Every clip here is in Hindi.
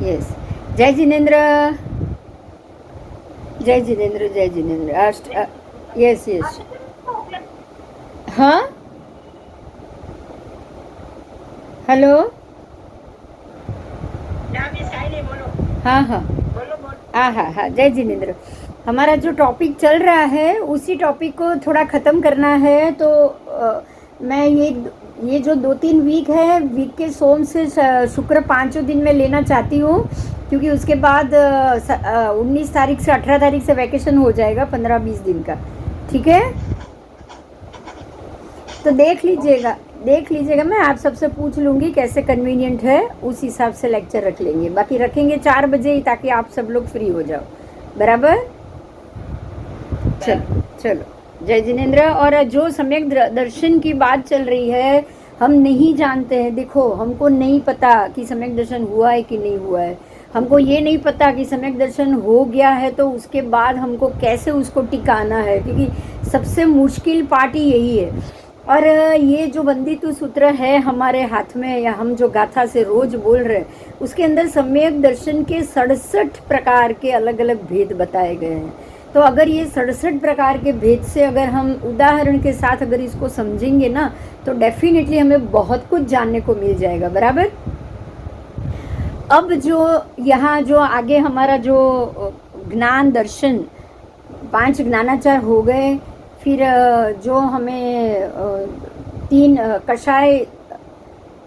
यस। जय जिनेन्द्र, जय जिनेन्द्र, जय जिनेन्द्र। Yes yes. हाँ, हेलो। हाँ हाँ हाँ हाँ हाँ, जय जिनेन्द्र। हमारा जो टॉपिक चल रहा है उसी टॉपिक को थोड़ा ख़त्म करना है, तो मैं ये जो 2-3 वीक है, वीक के सोम से शुक्र 5 दिन में लेना चाहती हूँ, क्योंकि उसके बाद 19 तारीख से 18 तारीख से वैकेशन हो जाएगा, 15-20 दिन का। ठीक है, तो देख लीजिएगा। मैं आप सबसे पूछ लूँगी कैसे कन्वीनियंट है, उस हिसाब से लेक्चर रख लेंगे। बाकी रखेंगे 4 बजे ही, ताकि आप सब लोग फ्री हो जाओ। बराबर। चलो चलो, जय जिनेन्द्र। और जो सम्यक दर्शन की बात चल रही है, हम नहीं जानते हैं। देखो, हमको नहीं पता कि सम्यक दर्शन हुआ है कि नहीं हुआ है। हमको ये नहीं पता कि सम्यक दर्शन हो गया है तो उसके बाद हमको कैसे उसको टिकाना है, क्योंकि सबसे मुश्किल पार्ट ही यही है। और ये जो वंदितु सूत्र है हमारे हाथ में, या हम जो गाथा से रोज बोल रहे हैं, उसके अंदर सम्यक दर्शन के 67 प्रकार के अलग अलग भेद बताए गए हैं। तो अगर ये 67 प्रकार के भेद से अगर हम उदाहरण के साथ अगर इसको समझेंगे ना, तो डेफिनेटली हमें बहुत कुछ जानने को मिल जाएगा। बराबर। अब जो यहाँ जो आगे हमारा जो ज्ञान दर्शन 5 ज्ञानाचार हो गए, फिर जो हमें 3 कषाय,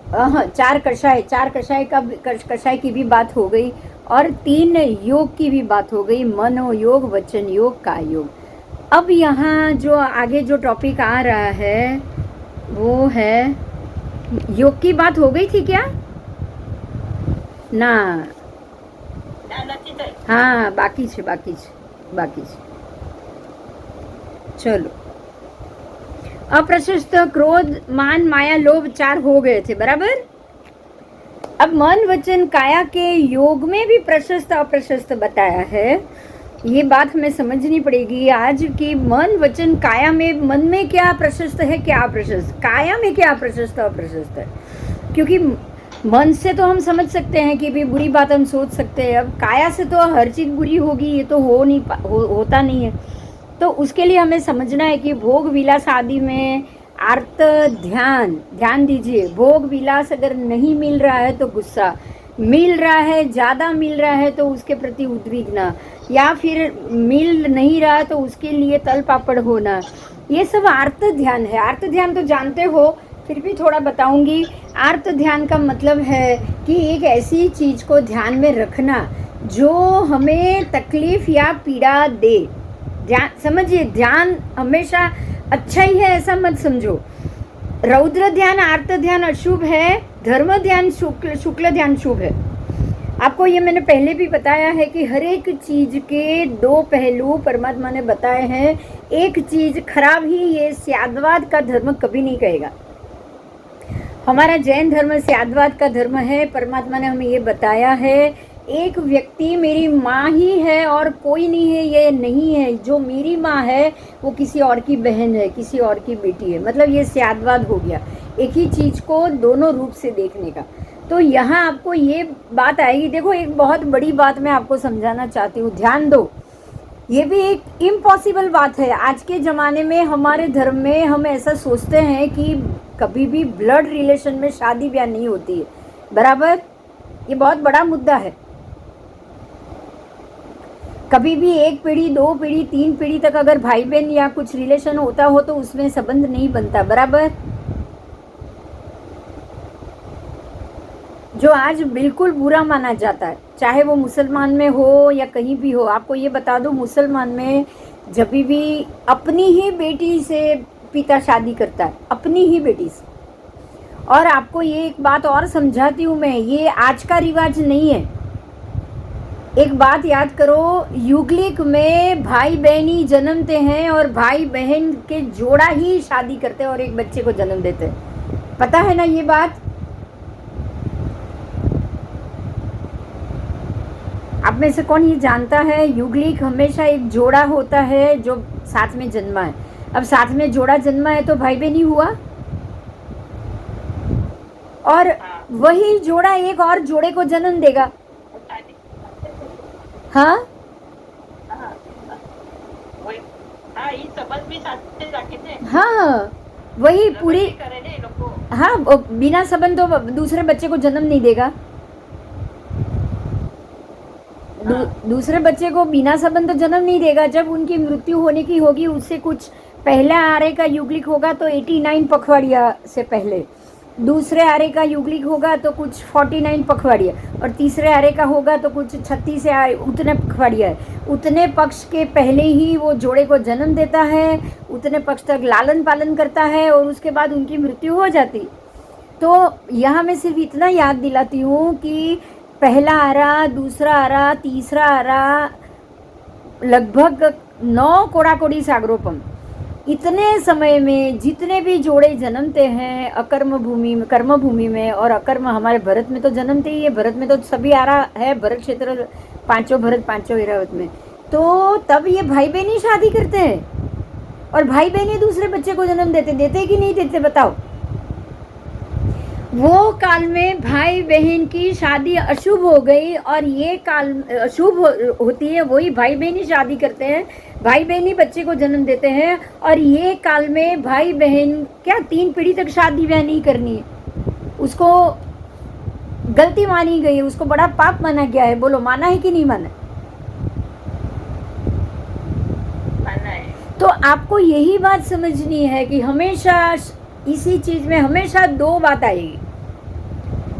हाँ 4 कषाय, 4 कषाय की भी बात हो गई, और 3 योग की भी बात हो गई, मनो योग, वचन योग, काय योग। अब यहाँ जो आगे जो टॉपिक आ रहा है वो है, योग की बात हो गई थी क्या ना? हाँ, बाकी છે। चलो, अप्रशस्त, क्रोध, मान, माया, लोभ 4 हो गए थे। बराबर। अब मन वचन काया के योग में भी प्रशस्त अप्रशस्त बताया है। ये बात हमें समझनी पड़ेगी आज कि मन वचन काया में, मन में क्या प्रशस्त है, क्या अप्रशस्त, काया में क्या प्रशस्त अप्रशस्त है। क्योंकि मन से तो हम समझ सकते हैं कि भी बुरी बात हम सोच सकते हैं, अब काया से तो हर चीज़ बुरी होगी, ये तो होता नहीं है। तो उसके लिए हमें समझना है कि भोग विलास आदि में आर्त ध्यान दीजिए। भोग विलास अगर नहीं मिल रहा है तो गुस्सा, मिल रहा है, ज़्यादा मिल रहा है तो उसके प्रति उद्विग्न, या फिर मिल नहीं रहा तो उसके लिए तल पापड़ होना, ये सब आर्त ध्यान है। आर्त ध्यान तो जानते हो, फिर भी थोड़ा बताऊंगी। आर्त ध्यान का मतलब है कि एक ऐसी चीज़ को ध्यान में रखना जो हमें तकलीफ या पीड़ा दे। ध्यान समझिए, ध्यान हमेशा अच्छा ही है ऐसा मत समझो। रौद्र ध्यान, आर्त ध्यान अशुभ है, धर्म ध्यान, शुक्ल ध्यान शुभ है। आपको ये मैंने पहले भी बताया है कि हर एक चीज के 2 पहलू परमात्मा ने बताए हैं। एक चीज खराब ही ये स्याद्वाद का धर्म कभी नहीं कहेगा। हमारा जैन धर्म स्याद्वाद का धर्म है। परमात्मा ने हमें ये बताया है, एक व्यक्ति मेरी माँ ही है और कोई नहीं है, ये नहीं है। जो मेरी माँ है वो किसी और की बहन है, किसी और की बेटी है। मतलब ये स्याद्वाद हो गया, एक ही चीज़ को दोनों रूप से देखने का। तो यहाँ आपको ये बात आएगी। देखो, एक बहुत बड़ी बात मैं आपको समझाना चाहती हूँ, ध्यान दो। ये भी एक इम्पॉसिबल बात है आज के ज़माने में। हमारे धर्म में हम ऐसा सोचते हैं कि कभी भी ब्लड रिलेशन में शादी ब्याह नहीं होती है। बराबर। ये बहुत बड़ा मुद्दा है। कभी भी 1 पीढ़ी, 2 पीढ़ी, 3 पीढ़ी तक अगर भाई बहन या कुछ रिलेशन होता हो तो उसमें संबंध नहीं बनता। बराबर। जो आज बिल्कुल बुरा माना जाता है, चाहे वो मुसलमान में हो या कहीं भी हो। आपको ये बता दो, मुसलमान में जब भी अपनी ही बेटी से पिता शादी करता है, अपनी ही बेटी से। और आपको ये एक बात और समझाती हूँ मैं, ये आज का रिवाज नहीं है। एक बात याद करो, युगलिक में भाई बहन ही जन्मते हैं और भाई बहन के जोड़ा ही शादी करते हैं और एक बच्चे को जन्म देते हैं। पता है ना ये बात? आप में से कौन ये जानता है? युगलिक हमेशा एक जोड़ा होता है जो साथ में जन्मा है। अब साथ में जोड़ा जन्मा है तो भाई बहन ही हुआ, और वही जोड़ा एक और जोड़े को जन्म देगा। हाँ હા, વહી. હા, ઈ સંબંધ બી સાથે જ રાખે ને. हाँ वही લગ્ન पूरी બી કરે ને એ લોકો. हाँ बिना संबंध तो दूसरे बच्चे को जन्म नहीं देगा। હા, दूसरे बच्चे को बिना संबंध तो जन्म नहीं देगा। जब उनकी मृत्यु होने की होगी उससे कुछ पहला आर्य का युगलिक होगा तो 89 पखवाड़िया से पहले, दूसरे आर्य का युगलिक होगा तो कुछ 49 पखवाड़िया, और तीसरे आर्य का होगा तो कुछ 36 या उतने पखवाड़िया है। उतने पक्ष के पहले ही वो जोड़े को जन्म देता है, उतने पक्ष तक लालन पालन करता है और उसके बाद उनकी मृत्यु हो जाती। तो यहाँ मैं सिर्फ इतना याद दिलाती हूँ कि पहला आरा, दूसरा आरा, तीसरा आरा, लगभग 9 कोड़ा कोड़ी सागरोपम, इतने समय में जितने भी जोड़े जन्मते हैं अकर्म भूमि में, कर्म भूमि में और अकर्म, हमारे भरत में तो जन्मते ही है, भरत में तो सभी आरा है, भरत क्षेत्र पांचों भरत पांचों इरावत में। तो तब ये भाई बहनी शादी करते हैं और भाई बहनी दूसरे बच्चे को जन्म देते कि नहीं देते बताओ। वो काल में भाई बहन की शादी अशुभ हो गई और ये काल अशुभ होती है, वही भाई बहनी शादी करते हैं, भाई बहनी बच्चे को जन्म देते हैं। और ये काल में भाई बहन क्या 3 पीढ़ी तक शादी ब्याह नहीं करनी है, उसको गलती मानी गई है, उसको बड़ा पाप माना गया है। बोलो माना है कि नहीं माना? માના है. तो आपको यही बात समझनी है कि हमेशा इसी चीज में हमेशा 2 बात आएगी,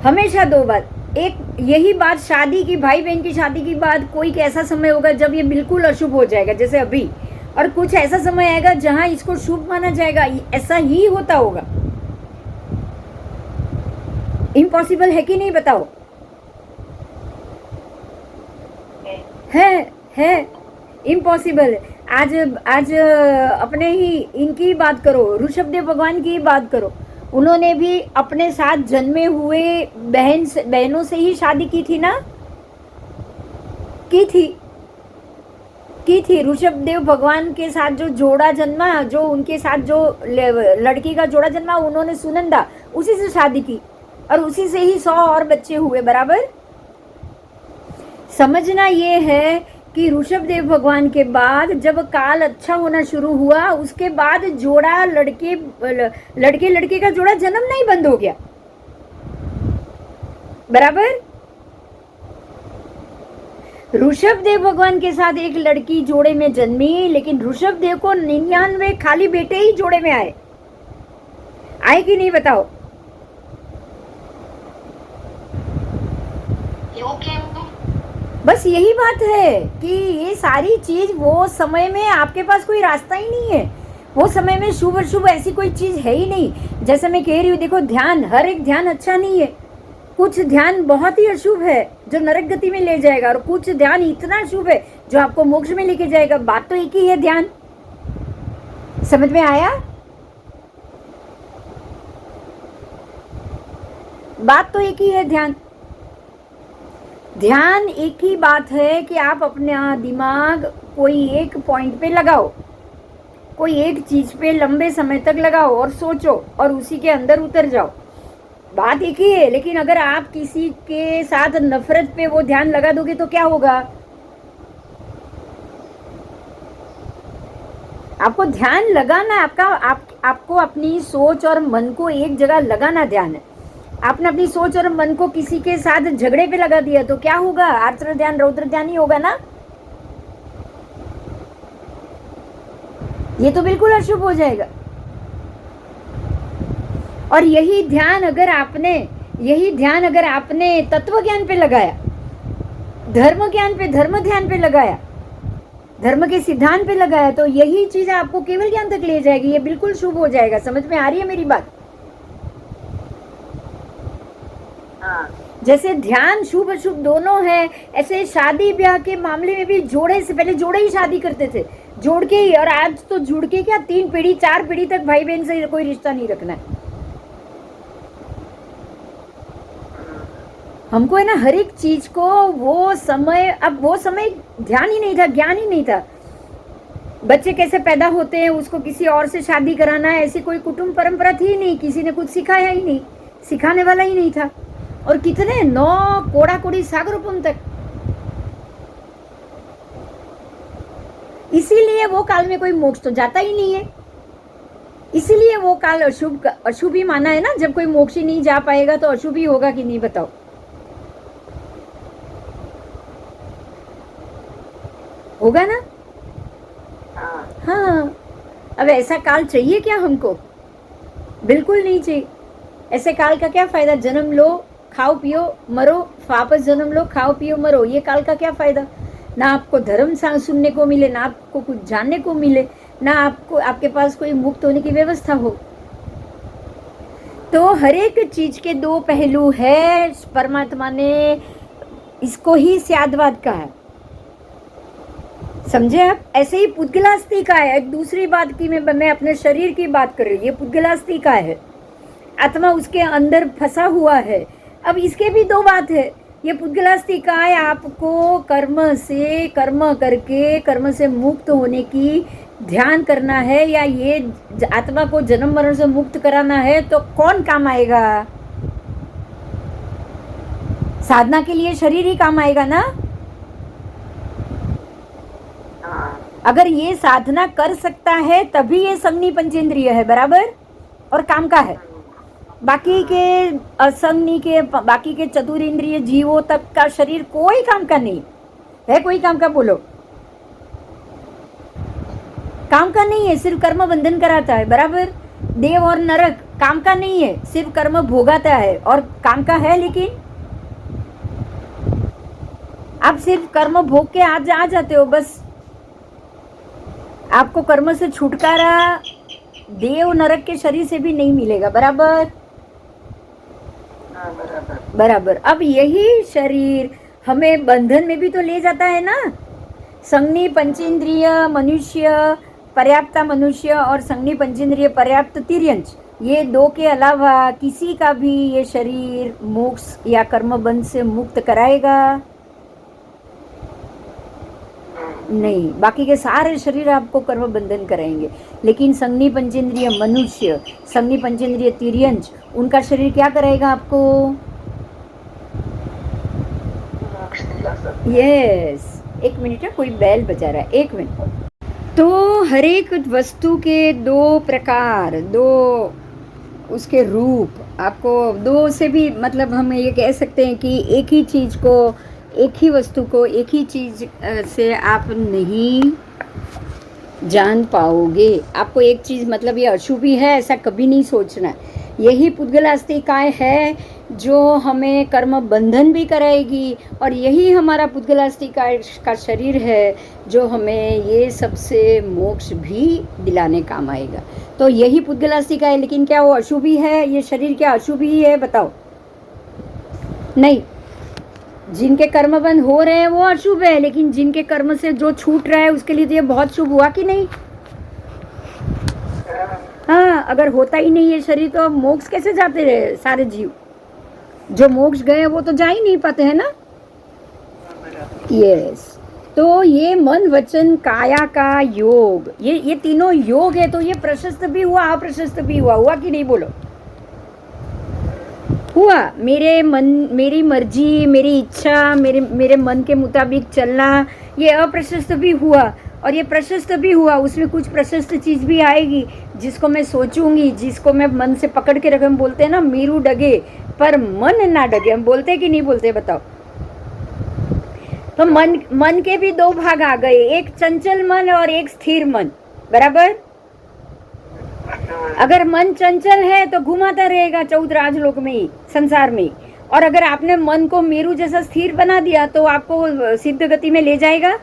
हमेशा 2 बात। एक यही बात शादी की, भाई बहन की शादी की बात, कोई ऐसा समय होगा जब ये बिल्कुल अशुभ हो जाएगा जैसे अभी, और कुछ ऐसा समय आएगा जहां इसको शुभ माना जाएगा। ऐसा ही होता होगा। इम्पॉसिबल है कि नहीं बताओ? है इम्पॉसिबल। आज आज अपने ही इनकी बात करो, ऋषभदेव भगवान की बात करो, उन्होंने भी अपने साथ जन्मे हुए बहनों से ही शादी की थी ना, की थी। ऋषभदेव भगवान के साथ जो जोड़ा जन्मा, जो उनके साथ जो लड़की का जोड़ा जन्मा, उन्होंने सुनंदा उसी से शादी की और उसी से ही 100 और बच्चे हुए। बराबर समझना ये है कि ऋषभदेव भगवान के बाद जब काल अच्छा होना शुरू हुआ, उसके बाद जोड़ा लड़के का जोड़ा जन्म नहीं बंद हो गया। बराबर ऋषभदेव भगवान के साथ एक लड़की जोड़े में जन्मी, लेकिन ऋषभदेव को 99 खाली बेटे ही जोड़े में आए कि नहीं बताओ? बस यही बात है कि ये सारी चीज वो समय में आपके पास कोई रास्ता ही नहीं है। वो समय में शुभ अशुभ ऐसी कोई चीज है ही नहीं। जैसे मैं कह रही हूँ, देखो ध्यान, हर एक ध्यान अच्छा नहीं है। कुछ ध्यान बहुत ही अशुभ है जो नरक गति में ले जाएगा, और कुछ ध्यान इतना शुभ है जो आपको मोक्ष में लेके जाएगा। बात तो एक ही है। ध्यान समझ में आया? बात तो एक ही है। ध्यान एक ही बात है कि आप अपना दिमाग कोई एक पॉइंट पे लगाओ, कोई एक चीज पे लंबे समय तक लगाओ और सोचो और उसी के अंदर उतर जाओ। बात एक ही है। लेकिन अगर आप किसी के साथ नफरत पे वो ध्यान लगा दोगे तो क्या होगा? आपको ध्यान लगाना, आपको अपनी सोच और मन को एक जगह लगाना ध्यान है। आपने अपनी सोच और मन को किसी के साथ झगड़े पे लगा दिया तो क्या होगा? आर्द्र ध्यान रौद्र ध्यान ही होगा ना। ये तो बिल्कुल अशुभ हो जाएगा। और यही ध्यान अगर आपने तत्व ज्ञान पे लगाया, धर्म ज्ञान पे, धर्म ध्यान पे लगाया, धर्म के सिद्धांत पे लगाया, तो यही चीज आपको केवल ज्ञान तक ले जाएगी। ये बिल्कुल शुभ हो जाएगा। समझ में आ रही है मेरी बात? जैसे ध्यान शुभ अशुभ दोनों है, ऐसे शादी ब्याह के मामले में भी जोड़े से पहले जोड़े ही शादी करते थे, जोड़ के ही। और आज तो जुड़ के क्या 3 पीढ़ी 4 पीढ़ी तक भाई बहन से कोई रिश्ता नहीं रखना है हमको, है ना। हर एक चीज को वो समय ध्यान ही नहीं था, ज्ञान ही नहीं था। बच्चे कैसे पैदा होते हैं, उसको किसी और से शादी कराना है, ऐसी कोई कुटुंब परंपरा थी नहीं। किसी ने कुछ सिखाया ही नहीं, सिखाने वाला ही नहीं था। और कितने 9 कोड़ा कोड़ी सागरोपम तक इसीलिए वो काल में कोई मोक्ष तो जाता ही नहीं है, इसीलिए वो काल अशुभ ही माना है ना। जब कोई मोक्ष ही नहीं जा पाएगा तो अशुभ ही होगा कि नहीं, बताओ। होगा ना। हाँ, अब ऐसा काल चाहिए क्या हमको? बिल्कुल नहीं चाहिए। ऐसे काल का क्या फायदा? जन्म लो, खाओ पियो मरो, वापस जन्म लो, खाओ पियो मरो, ये काल का क्या फायदा? ना आपको धर्म सुनने को मिले, ना आपको कुछ जानने को मिले, ना आपको आपके पास कोई मुक्त होने की व्यवस्था हो। तो हर एक चीज के दो पहलू है। परमात्मा ने इसको ही स्यादवाद कहा है, समझे आप? ऐसे ही पुद्गलास्ति का है। एक दूसरी बात की मैं अपने शरीर की बात कर रही हूँ, ये पुद्गलास्ति का है, आत्मा उसके अंदर फंसा हुआ है। अब इसके भी दो बात है। ये पुद्गलास्ति का है, आपको कर्म करके कर्म से मुक्त होने की ध्यान करना है, या ये आत्मा को जन्म मरण से मुक्त कराना है। तो कौन काम आएगा? साधना के लिए शरीर ही काम आएगा ना। अगर ये साधना कर सकता है तभी ये संज्ञी पंचेंद्रिय है, बराबर, और काम का है। बाकी के असंज्ञी के, बाकी के चतुरेंद्रिय जीवों तक का शरीर कोई काम का नहीं है। कोई काम का? बोलो, काम का नहीं है, सिर्फ कर्म बंधन कराता है, बराबर। देव और नरक काम का नहीं है, सिर्फ कर्म भोगाता है, और काम का है। लेकिन आप सिर्फ कर्म भोग के आज आ जाते हो, बस। आपको कर्म से छुटकारा देव नरक के शरीर से भी नहीं मिलेगा, बराबर। बराबर। अब यही शरीर हमें बंधन में भी तो ले जाता है ना। संज्ञी पंचेंद्रिय मनुष्य, पर्याप्त मनुष्य, और संज्ञी पंचेंद्रिय पर्याप्त तिर्यंच, ये दो के अलावा किसी का भी ये शरीर मोक्ष या कर्म बंध से मुक्त कराएगा नहीं। बाकी के सारे शरीर आपको कर्म बंधन कराएंगे, लेकिन संज्ञी पंचेंद्रिय मनुष्य, संज्ञी पंचेंद्रिय तिर्यंच, उनका शरीर क्या कराएगा आपको? यस, एक मिनट है, कोई बेल बजा रहा है, एक मिनट। तो हर एक वस्तु के दो प्रकार, दो उसके रूप, आपको दो से भी मतलब हम ये कह सकते हैं कि एक ही चीज को, एक ही वस्तु को एक ही चीज से आप नहीं जान पाओगे। आपको एक चीज मतलब ये अशुभी है ऐसा कभी नहीं सोचना। यही पुद्गलास्ति काय है जो हमें कर्म बंधन भी कराएगी, और यही हमारा पुद्गलास्ति काय का शरीर है जो हमें ये सबसे मोक्ष भी दिलाने काम आएगा। तो यही पुद्गलास्ति का है। लेकिन क्या वो अशुभी है? ये शरीर क्या अशुभी है? बताओ। नहीं, जिनके कर्म बंद हो रहे हैं वो अशुभ है, लेकिन जिनके कर्म से जो छूट रहा है उसके लिए तो ये बहुत शुभ हुआ कि नहीं? हाँ, अगर होता ही नहीं ये शरीर तो मोक्ष कैसे जाते रहे सारे जीव? जो मोक्ष गए वो तो जा ही नहीं पाते हैं ना। यस, तो ये मन वचन काया का योग, ये तीनों योग है। तो ये प्रशस्त भी हुआ, अप्रशस्त भी हुआ। हुआ कि नहीं? बोलो, हुआ। मेरी मर्जी, मेरी इच्छा, मेरे मन के मुताबिक चलना, ये अप्रशस्त भी हुआ, और ये प्रशस्त भी हुआ। उसमें कुछ प्रशस्त चीज़ भी आएगी जिसको मैं सोचूंगी, जिसको मैं मन से पकड़ के रखे। हम बोलते हैं ना, मीरू डगे पर मन ना डगे। हम बोलते कि नहीं बोलते? बताओ। तो मन के भी दो भाग आ गए, एक चंचल मन और एक स्थिर मन, बराबर। अगर मन चंचल है तो घुमाता रहेगा 14 राजलोक में ही, संसार में। और अगर आपने मन को मेरू जैसा स्थिर बना दिया तो आपको सिद्ध गति में ले जाएगा।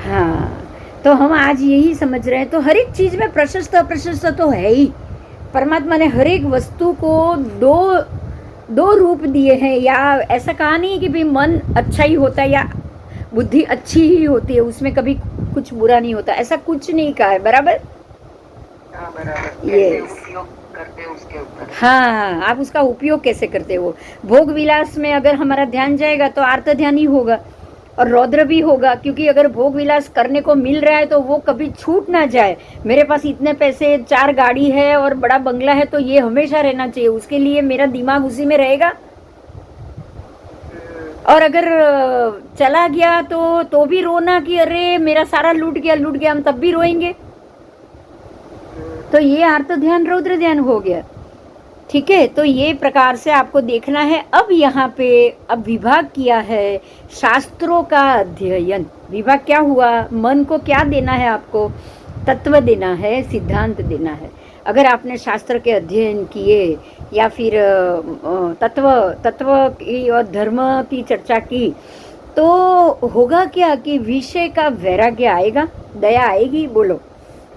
हाँ, तो हम आज यही समझ रहे हैं। तो हर एक चीज में प्रशस्त अप्रशस्त तो है ही। परमात्मा ने हर एक वस्तु को दो रूप दिए हैं। या ऐसा कहा नहीं कि भाई मन अच्छा ही होता है या बुद्धि अच्छी ही होती है, उसमें कभी कुछ बुरा नहीं होता, ऐसा कुछ नहीं कहा है, बराबर। उपयोग करते हो उसके ऊपर। हाँ, आप उसका उपयोग कैसे करते हो। भोग विलास में अगर हमारा ध्यान जाएगा तो आर्त ध्यान ही होगा और रौद्र भी होगा, क्योंकि अगर भोग विलास करने को मिल रहा है तो वो कभी छूट ना जाए। मेरे पास इतने पैसे, 4 गाड़ी है और बड़ा बंगला है तो ये हमेशा रहना चाहिए, उसके लिए मेरा दिमाग उसी में रहेगा। और अगर चला गया तो भी रोना कि अरे मेरा सारा लूट गया, हम तब भी रोएंगे। तो ये आर्त ध्यान रौद्र ध्यान हो गया। ठीक है, तो ये प्रकार से आपको देखना है। अब यहाँ पे अब विभाग किया है शास्त्रों का अध्ययन। विभाग क्या हुआ? मन को क्या देना है आपको? तत्व देना है, सिद्धांत देना है। अगर आपने शास्त्र के अध्ययन किए या फिर तत्व की और धर्म की चर्चा की, तो होगा क्या कि विषय का वैराग्य आएगा, दया आएगी। बोलो,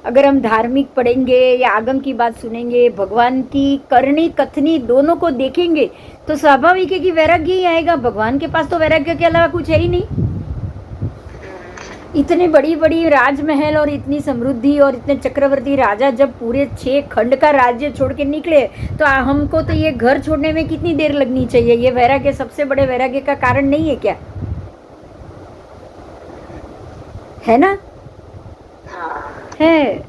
अगर हम धार्मिक पढ़ेंगे या आगम की बात सुनेंगे, भगवान की करनी कथनी दोनों को देखेंगे, तो स्वाभाविक है कि वैराग्य ही आएगा। भगवान के पास तो वैराग्य के अलावा कुछ है ही नहीं। इतने बड़ी बड़ी राजमहल और इतनी समृद्धि और इतने चक्रवर्ती राजा जब पूरे 6 खंड का राज्य छोड़ के निकले, तो हमको तो ये घर छोड़ने में कितनी देर लगनी चाहिए? ये वैराग्य सबसे बड़े वैराग्य का कारण नहीं है क्या? है ना? है।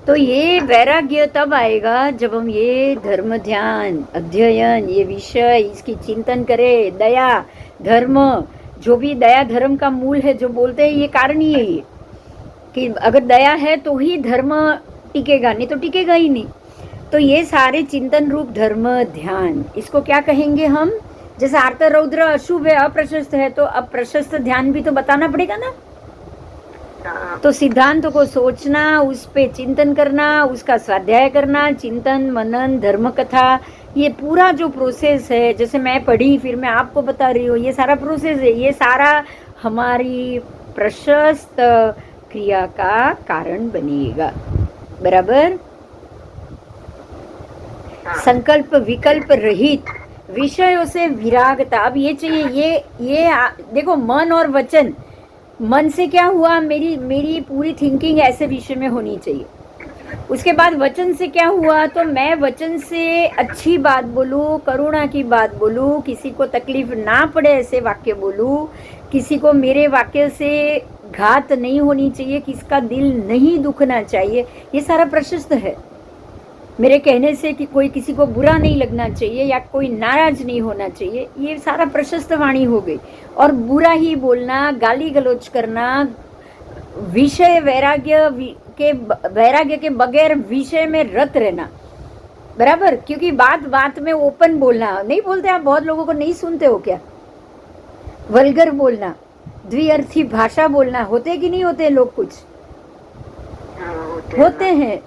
तो ये वैराग्य तब आएगा जब हम ये धर्म ध्यान अध्ययन, ये विषय, इसकी चिंतन करें। दया धर्म, जो भी दया धर्म का मूल है, जो बोलते हैं ये कारण ही है ये कि अगर दया है तो ही धर्म टिकेगा, नहीं तो टिकेगा ही नहीं। तो ये सारे चिंतन रूप धर्म ध्यान, इसको क्या कहेंगे हम? जैसे आर्त रौद्र अशुभ है, अप्रशस्त है, तो अब प्रशस्त ध्यान भी तो बताना पड़ेगा ना। तो सिद्धांतों को सोचना, उस पे चिंतन करना, उसका स्वाध्याय करना, चिंतन मनन धर्म कथा, ये पूरा जो प्रोसेस है, जैसे मैं पढ़ी फिर मैं आपको बता रही हूँ, ये सारा प्रोसेस है। ये सारा हमारी प्रशस्त क्रिया का कारण बनेगा। बराबर? संकल्प विकल्प रहित, विषयों से विरागता। अब ये चाहिए, ये देखो, मन और वचन। मन से क्या हुआ? मेरी पूरी थिंकिंग ऐसे विषय में होनी चाहिए। उसके बाद वचन से क्या हुआ? तो मैं वचन से अच्छी बात बोलूं, करुणा की बात बोलूं, किसी को तकलीफ ना पड़े ऐसे वाक्य बोलूं, किसी को मेरे वाक्य से घात नहीं होनी चाहिए, किसका दिल नहीं दुखना चाहिए। ये सारा प्रशस्त है। मेरे कहने से कि कोई किसी को बुरा नहीं लगना चाहिए या कोई नाराज नहीं होना चाहिए, ये सारा प्रशस्त वाणी हो गई। और बुरा ही बोलना, गाली गलौज करना, विषय वैराग्य के बगैर विषय में रत रहना। बराबर? क्योंकि बात बात में ओपन बोलना नहीं बोलते आप, बहुत लोगों को नहीं सुनते हो क्या? वल्गर बोलना, द्विअर्थी भाषा बोलना, होते कि नहीं होते लोग? कुछ होते हैं।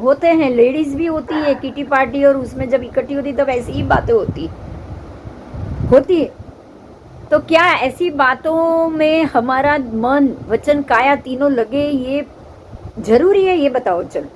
लेडीज भी होती है किटी पार्टी, और उसमें जब इकट्ठी होती तब ऐसी ही बातें होती है। तो क्या ऐसी बातों में हमारा मन वचन काया तीनों लगे? ये जरूरी है? ये बताओ। चलो,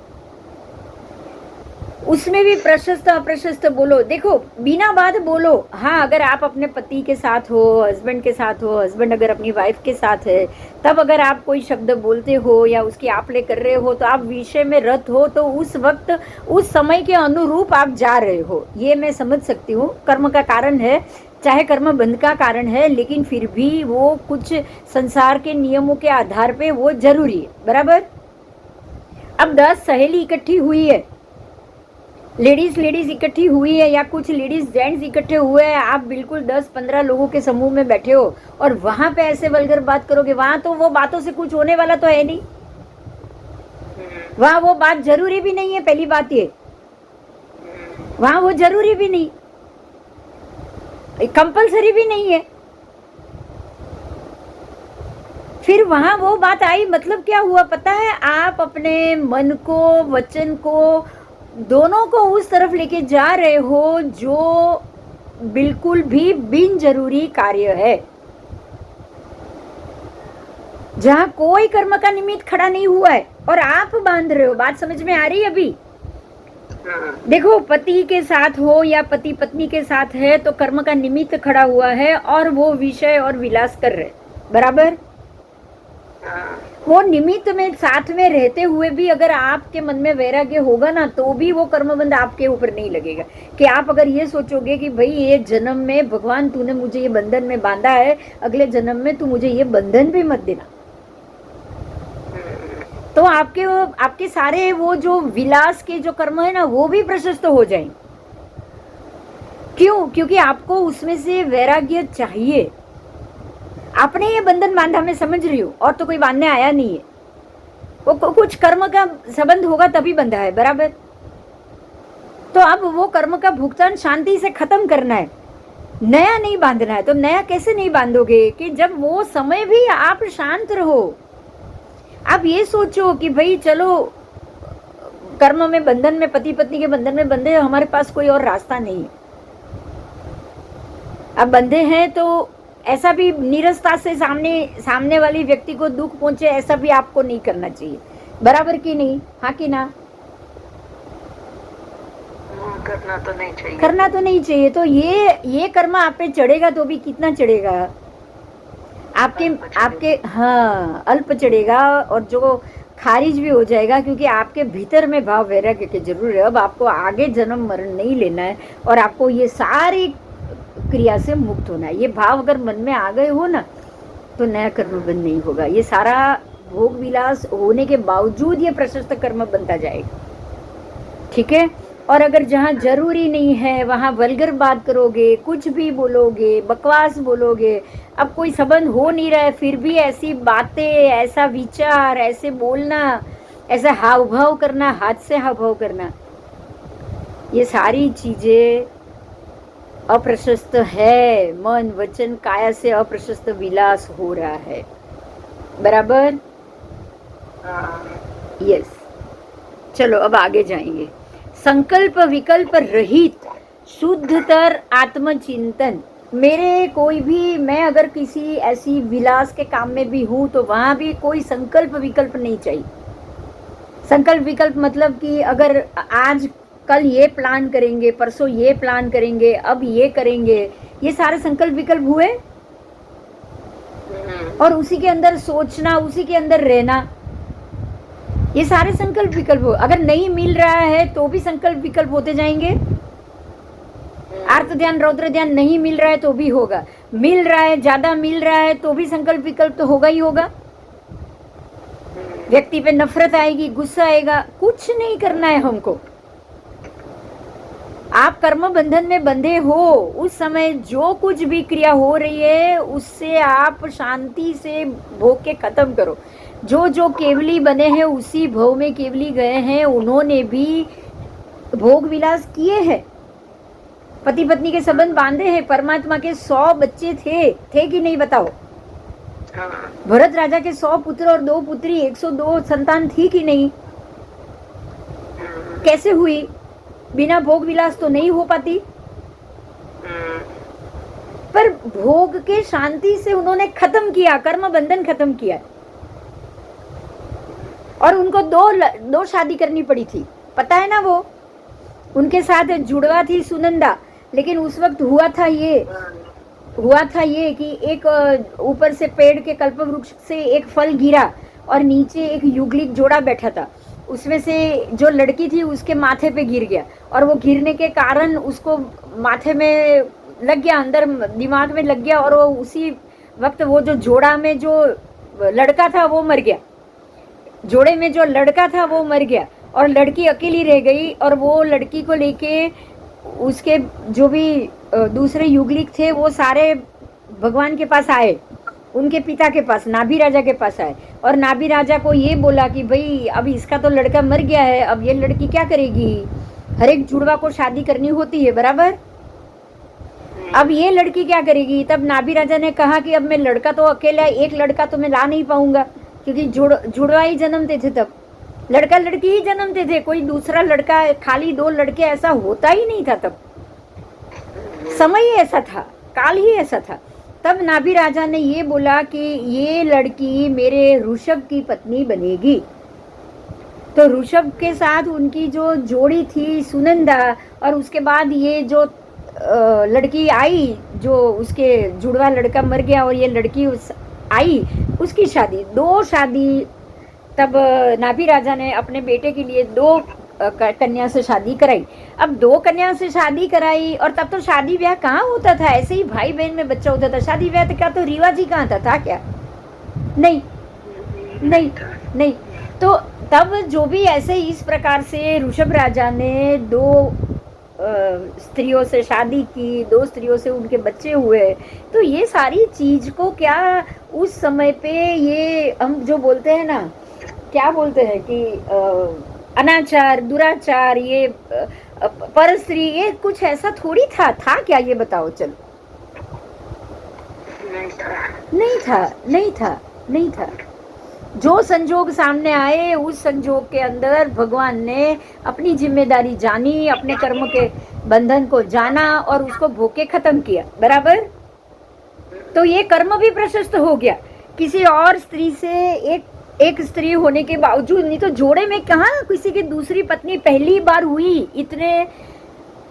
उसमें भी प्रशस्त अप्रशस्त बोलो। देखो, बिना बात बोलो। हाँ, अगर आप अपने पति के साथ हो, हस्बैंड के साथ हो, हस्बैंड अगर अपनी वाइफ के साथ है, तब अगर आप कोई शब्द बोलते हो या उसकी आपले कर रहे हो, तो आप विषय में रत हो, तो उस वक्त उस समय के अनुरूप आप जा रहे हो, ये मैं समझ सकती हूँ। कर्म का कारण है, चाहे कर्म बंध का कारण है, लेकिन फिर भी वो कुछ संसार के नियमों के आधार पे वो जरूरी है। बराबर? अब 10 सहेली इकट्ठी हुई है, लेडीज इकट्ठी हुई है, या कुछ लेडीज जेंट्स इकट्ठे हुए हैं, आप बिल्कुल 10-15 लोगों के समूह में बैठे हो और वहां पे ऐसे वल्गर बात करोगे, वहां तो वो बातों से कुछ होने वाला तो है नहीं। वहां वो बात जरूरी भी नहीं है। पहली बात ये, वहां वो जरूरी भी नहीं, कंपलसरी भी नहीं है। फिर वहां वो बात आई, मतलब क्या हुआ पता है? आप अपने मन को, वचन को, दोनों को उस तरफ लेके जा रहे हो जो बिल्कुल भी बिन जरूरी कार्य है, जहां कोई कर्म का निमित्त खड़ा नहीं हुआ है और आप बांध रहे हो। बात समझ में आ रही है अभी? देखो, पति के साथ हो या पति पत्नी के साथ है, तो कर्म का निमित्त खड़ा हुआ है और वो विषय और विलास कर रहे। बराबर? वो निमित्त में साथ में रहते हुए भी अगर आपके मन में वैराग्य होगा ना, तो भी वो कर्मबंध आपके ऊपर नहीं लगेगा। कि आप अगर ये सोचोगे कि भाई ये जन्म में भगवान तूने मुझे ये बंधन में बांधा है, अगले जन्म में तू मुझे ये बंधन भी मत देना, तो आपके सारे वो जो विलास के जो कर्म है ना, वो भी प्रशस्त हो जाएंगे। क्यों? क्योंकि आपको उसमें से वैराग्य चाहिए। आपने ये बंधन बांधा, मैं समझ रही हूँ, और तो कोई बांधने आया नहीं है। वो कुछ कर्म का संबंध होगा तभी बंधा है, बराबर। तो अब वो कर्म का भुगतान शांति से खत्म करना है, नया नहीं बांधना है। तो नया कैसे नहीं बांधोगे कि जब वो समय भी आप शांत रहो। आप ये सोचो कि भाई चलो कर्म में बंधन में, पति पत्नी के बंधन में बंधे, हमारे पास कोई और रास्ता नहीं है। अब बंधे हैं तो ऐसा भी नीरसता से सामने वाली व्यक्ति को दुख पहुंचे, ऐसा भी आपको नहीं करना चाहिए, बराबर की नहीं? हाँ कि ना? करना तो नहीं चाहिए, करना तो नहीं चाहिए। तो ये कर्म आप पे चढ़ेगा तो भी कितना चढ़ेगा? आपके हाँ, अल्प चढ़ेगा, और जो खारिज भी हो जाएगा, क्योंकि आपके भीतर में भाव वैराग्य की जरूर है। अब आपको आगे जन्म मरण नहीं लेना है, और आपको ये सारी क्रिया से मुक्त होना है। ये भाव अगर मन में आ गए हो ना, तो नया कर्म बंद नहीं होगा। ये सारा भोग विलास होने के बावजूद ये प्रशस्त कर्म बनता जाएगा, ठीक है। और अगर जहाँ जरूरी नहीं है वहाँ वल्गर बात करोगे, कुछ भी बोलोगे, बकवास बोलोगे, अब कोई संबंध हो नहीं रहा है फिर भी ऐसी बातें, ऐसा विचार, ऐसे बोलना, ऐसा हाव भाव करना, हाथ से हाव भाव करना, ये सारी चीजें अप्रशस्त है। मन वचन काया से अप्रशस्त विलास हो रहा है, बराबर? यस। चलो अब आगे जाएंगे। संकल्प विकल्प रहित शुद्धतर आत्मचिंतन। मेरे कोई भी, मैं अगर किसी ऐसी विलास के काम में भी हूं तो वहां भी कोई संकल्प विकल्प नहीं चाहिए। संकल्प विकल्प मतलब कि अगर आज कल ये प्लान करेंगे, परसों ये प्लान करेंगे, अब ये करेंगे, ये सारे संकल्प विकल्प हुए, और उसी के अंदर सोचना, उसी के अंदर रहना, ये सारे संकल्प विकल्प हो। अगर नहीं मिल रहा है तो भी संकल्प विकल्प होते जाएंगे। आर्त ध्यान, रौद्र ध्यान नहीं मिल रहा है तो भी होगा, मिल रहा है, ज्यादा मिल रहा है तो भी संकल्प विकल्प तो होगा ही होगा। व्यक्ति पे नफरत आएगी, गुस्सा आएगा, कुछ नहीं करना है हमको। आप कर्म बंधन में बंधे हो, उस समय जो कुछ भी क्रिया हो रही है उससे आप शांति से भोग के खत्म करो। जो जो केवली बने हैं उसी भव में केवली गए हैं, उन्होंने भी भोग विलास किए हैं, पति पत्नी के संबंध बांधे हैं। परमात्मा के 100 बच्चे थे कि नहीं बताओ? भरत राजा के 100 पुत्र और 2 पुत्री, 102 संतान थी कि नहीं? कैसे हुई? बिना भोग विलास तो नहीं हो पाती, पर भोग के शांति से उन्होंने खत्म किया, कर्म बंधन खत्म किया। और उनको दो शादी करनी पड़ी थी, पता है ना? वो उनके साथ जुड़वा थी सुनंदा, लेकिन उस वक्त हुआ था ये कि एक ऊपर से पेड़ के कल्प वृक्ष से एक फल गिरा और नीचे एक युगलिक जोड़ा बैठा था। उसमें से जो लड़की थी उसके माथे पे गिर गया, और वो गिरने के कारण उसको माथे में लग गया, अंदर दिमाग में लग गया, और वो उसी वक्त वो जो जोड़ा में जो लड़का था वो मर गया। जोड़े में जो लड़का था वो मर गया, और लड़की अकेली रह गई। और वो लड़की को लेके उसके जो भी दूसरे युगलिक थे वो सारे भगवान के पास आए, उनके पिता के पास, नाभि राजा के पास आए, और नाभि राजा को ये बोला कि भाई अब इसका तो लड़का मर गया है, अब ये लड़की क्या करेगी? हर एक जुड़वा को शादी करनी होती है, बराबर? अब ये लड़की क्या करेगी? तब नाभि राजा ने कहा कि अब मैं लड़का तो अकेला, एक लड़का तो मैं ला नहीं पाऊंगा, क्योंकि जुड़वा ही जन्मते थे, तब लड़का लड़की ही जन्मते थे, कोई दूसरा लड़का, खाली 2 लड़के ऐसा होता ही नहीं था। तब समय ही ऐसा था, काल ही ऐसा था। तब नाभि राजा ने ये बोला कि ये लड़की मेरे ऋषभ की पत्नी बनेगी। तो ऋषभ के साथ उनकी जो जोड़ी थी सुनंदा, और उसके बाद ये जो लड़की आई, जो उसके जुड़वा लड़का मर गया और ये लड़की आई, उसकी शादी, 2 शादी। तब नाभि राजा ने अपने बेटे के लिए 2 कन्या से शादी कराई। अब 2 कन्या से शादी कराई, और तब तो शादी ब्याह कहाँ होता था? ऐसे ही भाई बहन में बच्चा होता था। शादी ब्याह का तो रिवाज ही कहाँ था क्या? नहीं नहीं नहीं। तो तब जो भी ऐसे इस प्रकार से ऋषभ राजा ने 2 स्त्रियों से शादी की, 2 स्त्रियों से उनके बच्चे हुए, तो ये सारी चीज को क्या उस समय पे ये हम जो बोलते हैं ना, क्या बोलते हैं कि अनाचार, दुराचार, ये परस्त्री, ये कुछ ऐसा थोड़ी था क्या, ये बताओ चलो। नहीं था। जो संजोग सामने आए उस संजोग के अंदर भगवान ने अपनी जिम्मेदारी जानी, अपने कर्म के बंधन को जाना और उसको भोग के खत्म किया, बराबर। तो ये कर्म भी प्रशस्त हो गया। किसी और स्त्री से एक स्त्री होने के बावजूद, नहीं तो जोड़े में कहाँ किसी की दूसरी पत्नी पहली बार हुई, इतने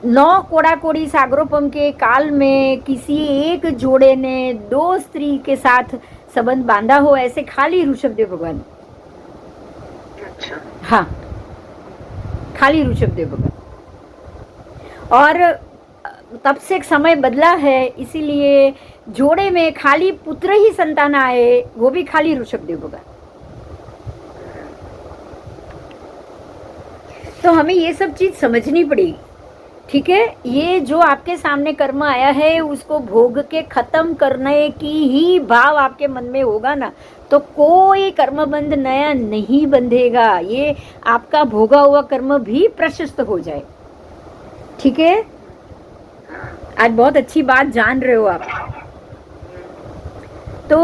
9 कोड़ा कोड़ी सागरोपम के काल में किसी एक जोड़े ने 2 स्त्री के साथ संबंध बांधा हो, ऐसे खाली ऋषभदेव भगवान। अच्छा। हाँ, खाली ऋषभदेव भगवान। और तब से समय बदला है, इसीलिए जोड़े में खाली पुत्र ही संतान आए, वो भी खाली ऋषभदेव भगवान। तो हमें ये सब चीज समझनी पड़ेगी, ठीक है। ये जो आपके सामने कर्म आया है उसको भोग के खत्म करने की ही भाव आपके मन में होगा ना, तो कोई कर्म बंध नया नहीं बंधेगा, ये आपका भोगा हुआ कर्म भी प्रशस्त हो जाए, ठीक है। आज बहुत अच्छी बात जान रहे हो आप। तो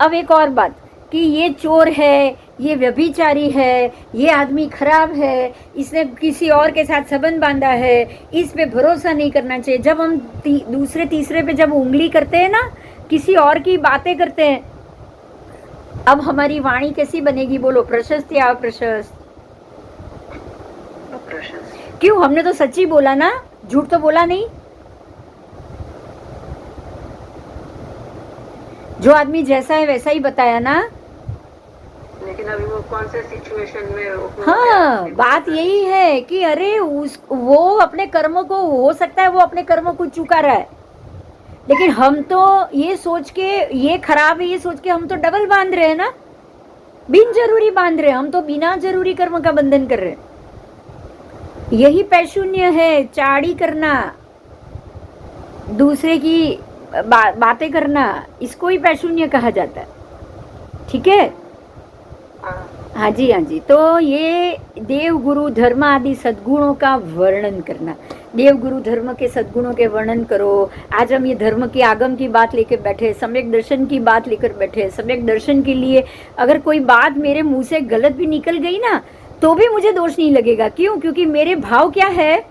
अब एक और बात कि ये चोर है, ये व्यभिचारी है, ये आदमी खराब है, इसने किसी और के साथ संबंध बांधा है, इस पे भरोसा नहीं करना चाहिए। जब हम दूसरे तीसरे पे जब उंगली करते हैं ना, किसी और की बातें करते हैं, अब हमारी वाणी कैसी बनेगी बोलो, प्रशस्त या अप्रशस्त? क्यों, हमने तो सच्ची बोला ना, झूठ तो बोला नहीं। जो आदमी जैसा है वैसा ही बताया ना। लेकिन अभी वो कौन से सिचुएशन में, हाँ, बात यही है कि अरे वो अपने कर्मों को, हो सकता है वो अपने कर्मों को चुका रहा है, लेकिन हम तो ये सोच के, ये खराब है ये सोच के हम तो डबल बांध रहे हैं ना, बिन जरूरी बांध रहे हैं, हम तो बिना जरूरी कर्म का बंधन कर रहे हैं। यही पैशून्य है, चाड़ी करना, दूसरे की बातें करना, इसको ही पैशून्य कहा जाता है, ठीक है। हाँ जी, हाँ जी। तो ये देव गुरु धर्म आदि सद्गुणों का वर्णन करना, देव गुरु धर्म के सद्गुणों के वर्णन करो। आज हम ये धर्म की आगम की बात लेकर बैठे, सम्यक दर्शन की बात लेकर बैठे। सम्यक दर्शन के लिए अगर कोई बात मेरे मुंह से गलत भी निकल गई ना, तो भी मुझे दोष नहीं लगेगा। क्यों? क्योंकि मेरे भाव क्या है,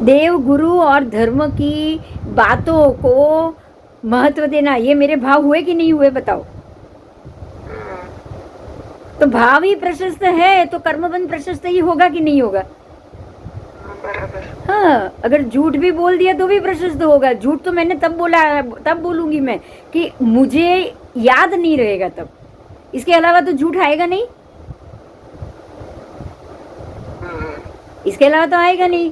देव गुरु और धर्म की बातों को महत्व देना। ये मेरे भाव हुए कि नहीं हुए बताओ? तो भाव ही प्रशस्त है तो कर्मबंध प्रशस्त ही होगा कि नहीं होगा? हाँ, अगर झूठ भी बोल दिया तो भी प्रशस्त होगा। झूठ तो मैंने तब बोला, तब बोलूंगी मैं कि मुझे याद नहीं रहेगा, तब इसके अलावा तो झूठ आएगा नहीं, इसके अलावा तो आएगा नहीं।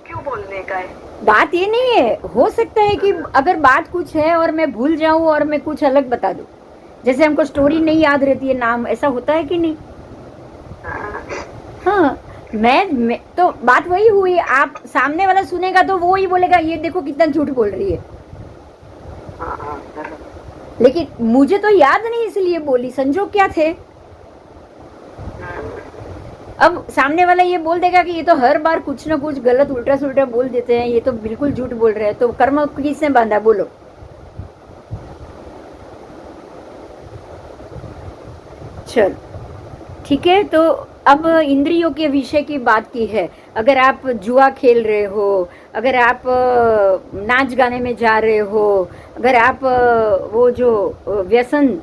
क्यों बोलने का है? बात ये नहीं है, हो सकता है कि अगर बात कुछ है और मैं भूल जाऊं और मैं कुछ अलग बता दूं, जैसे हमको स्टोरी नहीं याद रहती है, नाम, ऐसा होता है कि नहीं? हाँ, मैं तो बात वही हुई, आप सामने वाला सुनेगा तो वो ही बोलेगा ये देखो कितना झूठ बोल रही है, लेकिन मुझे तो याद नहीं इसलिए बोली, संजोग क्या थे। अब सामने वाला ये बोल देगा कि ये तो हर बार कुछ ना कुछ गलत उल्टा सुल्टा बोल देते हैं, ये तो बिल्कुल झूठ बोल रहे हैं, तो कर्म किसने बांधा बोलो? चल ठीक है। तो अब इंद्रियों के विषय की बात की है। अगर आप जुआ खेल रहे हो, अगर आप नाच गाने में जा रहे हो, अगर आप वो जो व्यसन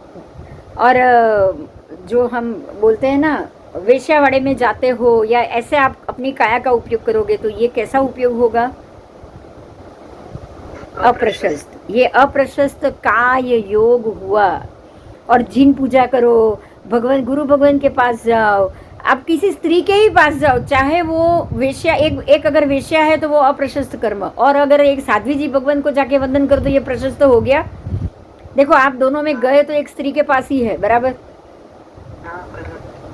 और जो हम बोलते हैं ना वेश्यावाड़े में जाते हो, या ऐसे आप अपनी काया का उपयोग करोगे, तो ये कैसा उपयोग होगा? अप्रशस्त। ये अप्रशस्त काय योग हुआ। और जिन पूजा करो, भगवान गुरु भगवान के पास जाओ, आप किसी स्त्री के ही पास जाओ, चाहे वो वेश्या, एक अगर वेश्या है तो वो अप्रशस्त कर्म, और अगर एक साध्वी जी भगवान को जाके वंदन करो तो ये प्रशस्त हो गया। देखो, आप दोनों में गए तो एक स्त्री के पास ही है, बराबर?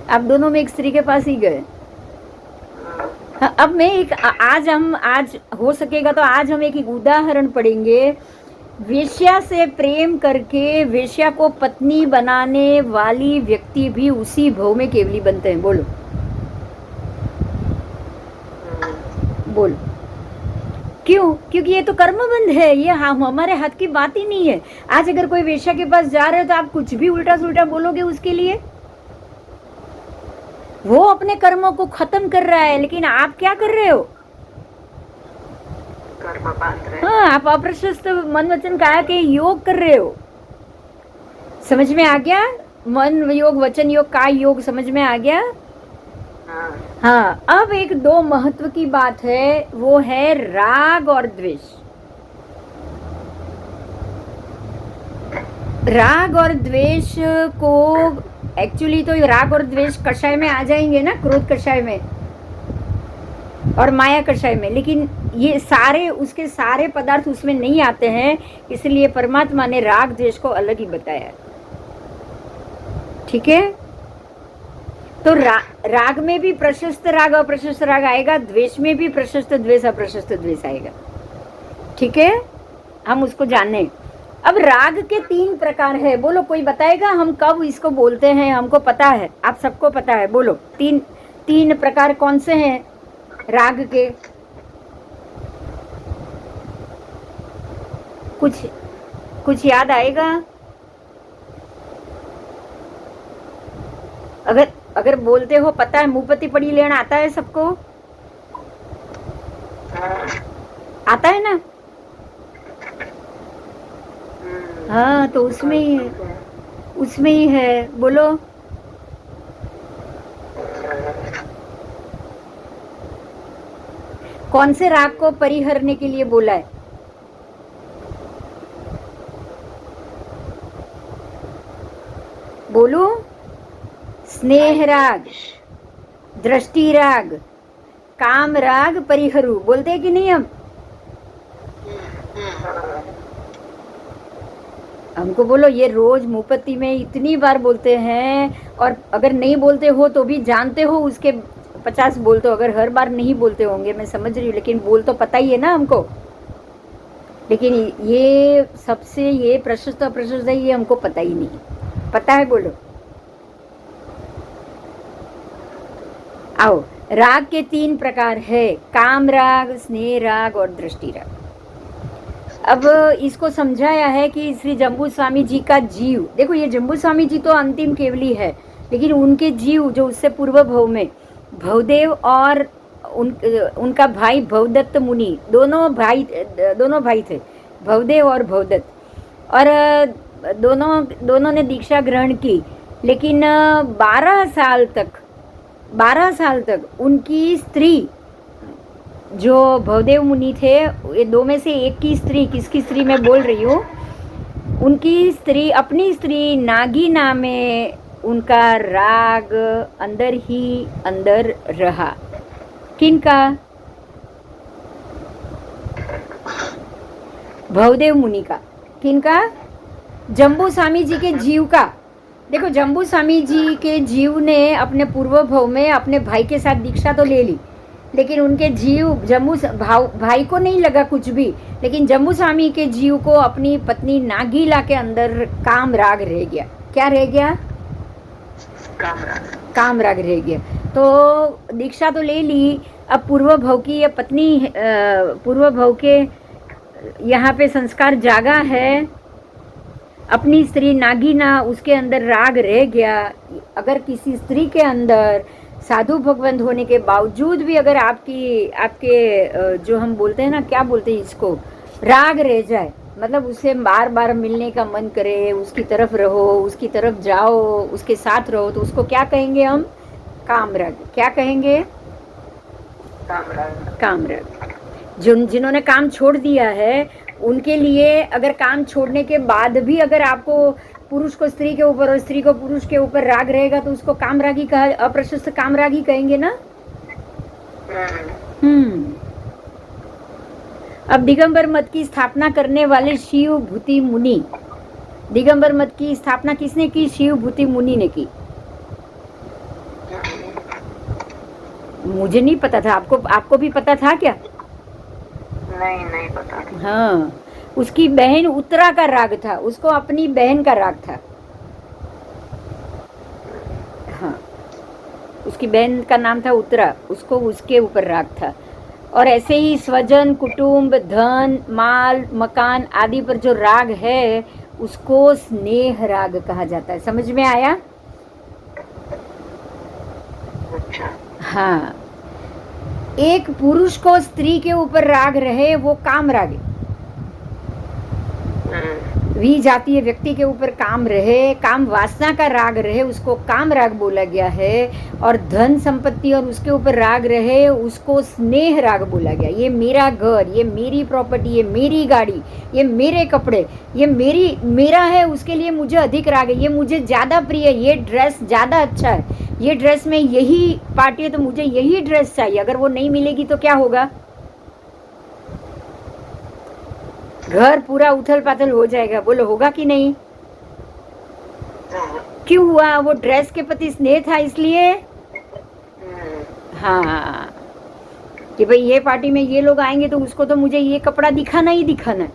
आप दोनों में एक स्त्री के पास ही गए, हाँ, अब मैं एक आज हो सकेगा तो आज हम एक उदाहरण पढ़ेंगे। वेश्या से प्रेम करके वेश्या को पत्नी बनाने वाली व्यक्ति भी उसी भव में केवली बनते हैं। बोलो बोलो क्यों? क्योंकि ये तो कर्मबंध है, ये हम हमारे हाथ की बात ही नहीं है। आज अगर कोई वेश्या के पास जा रहे हो तो आप कुछ भी उल्टा सुल्टा बोलोगे उसके लिए, वो अपने कर्मों को खत्म कर रहा है, लेकिन आप क्या कर रहे हो? कर्म बांध रहे। हाँ, आप अप्रशस्त मन वचन काया के योग कर रहे हो। समझ में आ गया? मन योग, वचन योग, काय योग समझ में आ गया? हाँ, अब एक दो महत्व की बात है, वो है राग और द्वेष। राग और द्वेष को एक्चुअली तो राग और द्वेष कषाय में आ जाएंगे ना, क्रोध कषाय में और माया कषाय में, लेकिन ये सारे उसके सारे पदार्थ उसमें नहीं आते हैं, इसलिए परमात्मा ने राग द्वेष को अलग ही बताया। ठीक है? तो राग में भी प्रशस्त राग अप्रशस्त राग आएगा, द्वेष में भी प्रशस्त द्वेष अप्रशस्त द्वेष आएगा। ठीक है? हम उसको जाने। अब राग के 3 प्रकार है। बोलो, कोई बताएगा हम कब इसको बोलते हैं? हमको पता है, आप सबको पता है। बोलो, तीन प्रकार कौन से हैं राग के? कुछ याद आएगा? अगर बोलते हो पता है, मुंहपति पढ़ी लेना आता है सबको? आता है ना? हाँ, तो उसमें ही है। बोलो, कौन से राग को परिहरने के लिए बोला है? बोलो, स्नेह राग, दृष्टि राग, काम राग परिहरू, बोलते हैं कि नहीं? हमको बोलो, ये रोज मुपत्ति में इतनी बार बोलते हैं, और अगर नहीं बोलते हो तो भी जानते हो उसके 50 बोलते हो। अगर हर बार नहीं बोलते होंगे, मैं समझ रही हूँ, लेकिन बोल तो पता ही है ना हमको। लेकिन ये सबसे ये प्रशस्त अप्रशस्त है, ये हमको पता ही नहीं। पता है? बोलो। आओ, राग के 3 प्रकार है, काम राग, स्नेह राग और दृष्टि राग। अब इसको समझाया है कि श्री जम्बू स्वामी जी का जीव, देखो ये जम्बू स्वामी जी तो अंतिम केवली है, लेकिन उनके जीव जो उससे पूर्व भव में भवदेव और उनका भाई भवदत्त मुनि, दोनों भाई थे, भवदेव और भवदत्त, और दोनों ने दीक्षा ग्रहण की, लेकिन 12 साल तक उनकी स्त्री, जो भवदेव मुनि थे, ये 2 में से एक की स्त्री, किसकी स्त्री मैं बोल रही हूँ, उनकी स्त्री, अपनी स्त्री नागिना में उनका राग अंदर ही अंदर रहा। किनका? भवदेव मुनि का। किनका? जम्बू स्वामी जी के जीव का। देखो, जम्बू स्वामी जी के जीव ने अपने पूर्व भव में अपने भाई के साथ दीक्षा तो ले ली, लेकिन उनके जीव जम्बू भाई को नहीं लगा कुछ भी, लेकिन जम्बू स्वामी के जीव को अपनी पत्नी नागीला के अंदर काम राग रह गया। क्या रह गया? काम राग रह गया। तो दीक्षा तो ले ली, अब पूर्व भव की ये पत्नी, पूर्व भव के यहाँ पे संस्कार जागा है, अपनी स्त्री नागिना, उसके अंदर राग रह गया। अगर किसी स्त्री के अंदर साधु भगवंत होने के बावजूद भी अगर आपके जो हम बोलते हैं ना, क्या बोलते हैं इसको, राग रह जाए, मतलब उससे बार बार मिलने का मन करे, उसकी तरफ रहो, उसकी तरफ जाओ, उसके साथ रहो, तो उसको क्या कहेंगे हम? काम राग। क्या कहेंगे? काम राग। जिन्होंने काम छोड़ दिया है, उनके लिए अगर काम छोड़ने के बाद भी अगर आपको पुरुष को स्त्री के ऊपर और स्त्री को पुरुष के ऊपर राग रहेगा, तो उसको कामरागी कहा, अप्रशस्त कामरागी कहेंगे ना। अब दिगंबर मत की स्थापना करने वाले शिव भूति मुनि, दिगंबर मत की स्थापना किसने की? शिव भूति मुनि ने की। मुझे नहीं पता था, आपको भी पता था क्या? नहीं नहीं पता था। हाँ, उसकी बहन उत्तरा का राग था, उसको अपनी बहन का राग था। हाँ, उसकी बहन का नाम था उत्तरा, उसको उसके ऊपर राग था। और ऐसे ही स्वजन, कुटुंब, धन, माल, मकान आदि पर जो राग है उसको स्नेह राग कहा जाता है। समझ में आया? अच्छा। हाँ, एक पुरुष को स्त्री के ऊपर राग रहे वो काम राग है। जातीय व्यक्ति के ऊपर काम रहे, काम वासना का राग रहे, उसको काम राग बोला गया है। और धन संपत्ति और उसके ऊपर राग रहे उसको स्नेह राग बोला गया। ये मेरा घर, ये मेरी प्रॉपर्टी, ये मेरी गाड़ी, ये मेरे कपड़े, ये मेरा है, उसके लिए मुझे अधिक राग है, ये मुझे ज़्यादा प्रिय है, ये ड्रेस ज़्यादा अच्छा है, ये ड्रेस में यही पार्टी है तो मुझे यही ड्रेस चाहिए, अगर वो नहीं मिलेगी तो क्या होगा? घर पूरा उथल पाथल हो जाएगा। बोलो होगा कि नहीं? क्यों हुआ? वो ड्रेस के प्रति स्नेह था इसलिए। हाँ, कि भाई ये पार्टी में ये लोग आएंगे तो उसको तो मुझे ये कपड़ा दिखाना ही दिखाना है,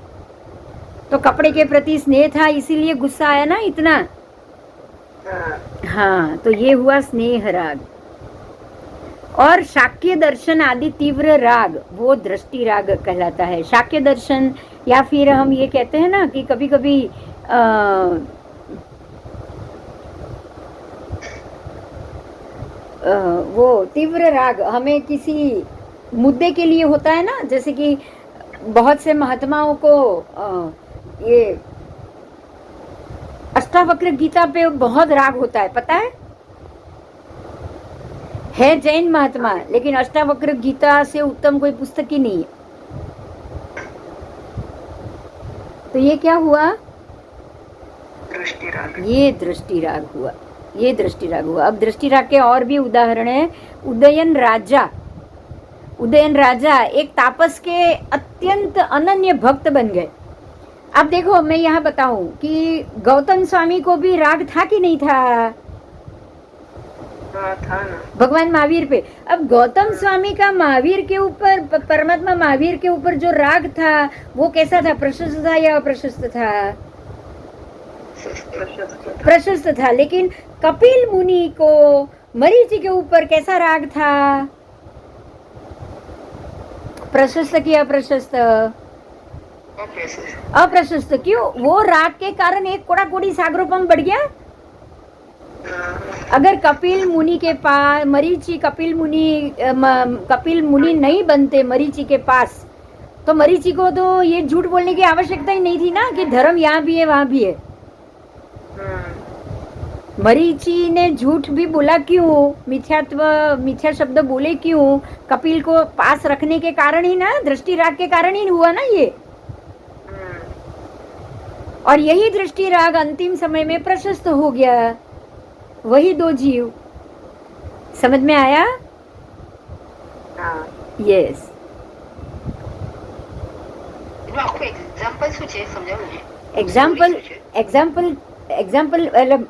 तो कपड़े के प्रति स्नेह था इसीलिए गुस्सा आया ना इतना। हाँ, तो ये हुआ स्नेह राग। और शाक्य दर्शन आदि तीव्र राग वो दृष्टि राग कहलाता है। शाक्य दर्शन, या फिर हम ये कहते हैं ना कि कभी कभी वो तीव्र राग हमें किसी मुद्दे के लिए होता है ना, जैसे कि बहुत से महात्माओं को ये अष्टावक्र गीता पे बहुत राग होता है, पता है जैन महात्मा, लेकिन अष्टावक्र गीता से उत्तम कोई पुस्तक ही नहीं है। तो ये क्या हुआ? दृष्टि राग। ये दृष्टि राग हुआ, ये दृष्टि राग हुआ। अब दृष्टि राग के और भी उदाहरण है। उदयन राजा, उदयन राजा एक तापस के अत्यंत अनन्य भक्त बन गए। अब देखो, मैं यहाँ बताऊं कि गौतम स्वामी को भी राग था कि नहीं था? था ना, भगवान महावीर पे। अब गौतम स्वामी का महावीर के ऊपर, परमात्मा महावीर के ऊपर जो राग था वो कैसा था? प्रशस्त था या अप्रशस्त था? प्रशस्त था। लेकिन कपिल मुनि को मरीचि के ऊपर कैसा राग था? प्रशस्त कि अप्रशस्त? अप्रशस्त। क्यों? वो राग के कारण एक कोड़ा कोड़ी सागरोपम बढ़ गया। अगर कपिल मुनि के पास मरीचि, कपिल मुनि नहीं बनते मरीचि के पास, तो मरीचि को तो ये झूठ बोलने की आवश्यकता ही नहीं थी ना कि धर्म यहाँ भी है वहां भी है। मरीचि ने झूठ भी बोला क्यों? मिथ्या शब्द बोले क्यों? कपिल को पास रखने के कारण ही ना, दृष्टि राग के कारण ही हुआ ना ये। और यही दृष्टि राग अंतिम समय में प्रशस्त हो गया। वही दो जीव। समझ में आया? यस। एग्जाम्पल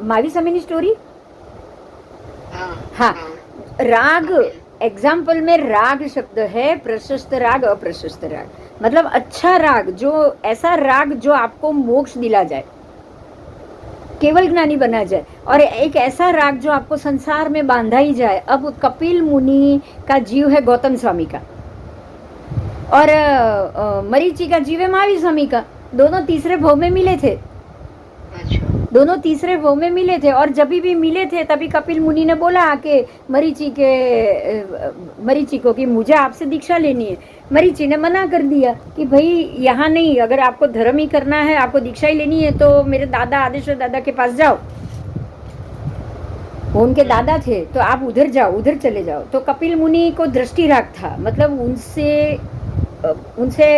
मावी स्वामी स्टोरी। हाँ, राग, एग्जाम्पल में राग शब्द है, प्रशस्त राग, अप्रशस्त राग। मतलब अच्छा राग, जो ऐसा राग जो आपको मोक्ष दिला जाए, केवल ज्ञानी बना जाए, और एक ऐसा राग जो आपको संसार में बांधा ही जाए। अब कपिल मुनि का जीव है गौतम स्वामी का, और मरीचि का जीव है महावीर स्वामी का। दोनों तीसरे भाव में मिले थे। दोनों तीसरे भाव में मिले थे, और जब भी मिले थे तभी कपिल मुनि ने बोला आके मरीचि को कि मुझे आपसे दीक्षा लेनी है। मरीचि ने मना कर दिया कि भाई यहाँ नहीं, अगर आपको धर्म ही करना है, आपको दीक्षा ही लेनी है तो मेरे दादा आदेश्वर दादा के पास जाओ। वो उनके दादा थे, तो आप उधर जाओ, उधर चले जाओ। तो कपिल मुनि को दृष्टि राग था, मतलब उनसे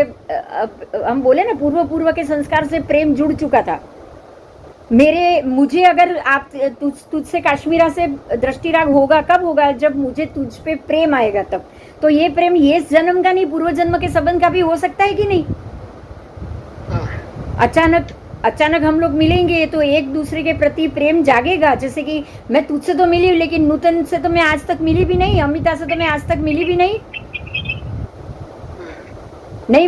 हम बोले ना, पूर्व के संस्कार से प्रेम जुड़ चुका था। मुझे अगर आप तुझसे काश्मीरा से दृष्टि राग होगा, कब होगा? जब मुझे तुझ पे प्रेम आएगा तब। तो ये प्रेम ये जन्म का नहीं, पूर्व जन्म के संबंध का भी हो सकता है कि नहीं? अचानक अचानक हम लोग मिलेंगे तो एक दूसरे के प्रति प्रेम जागेगा। जैसे कि मैं तुझसे तो मिली हूँ, लेकिन नूतन से तो मैं आज तक मिली भी नहीं, अमिता से तो मैं आज तक मिली भी नहीं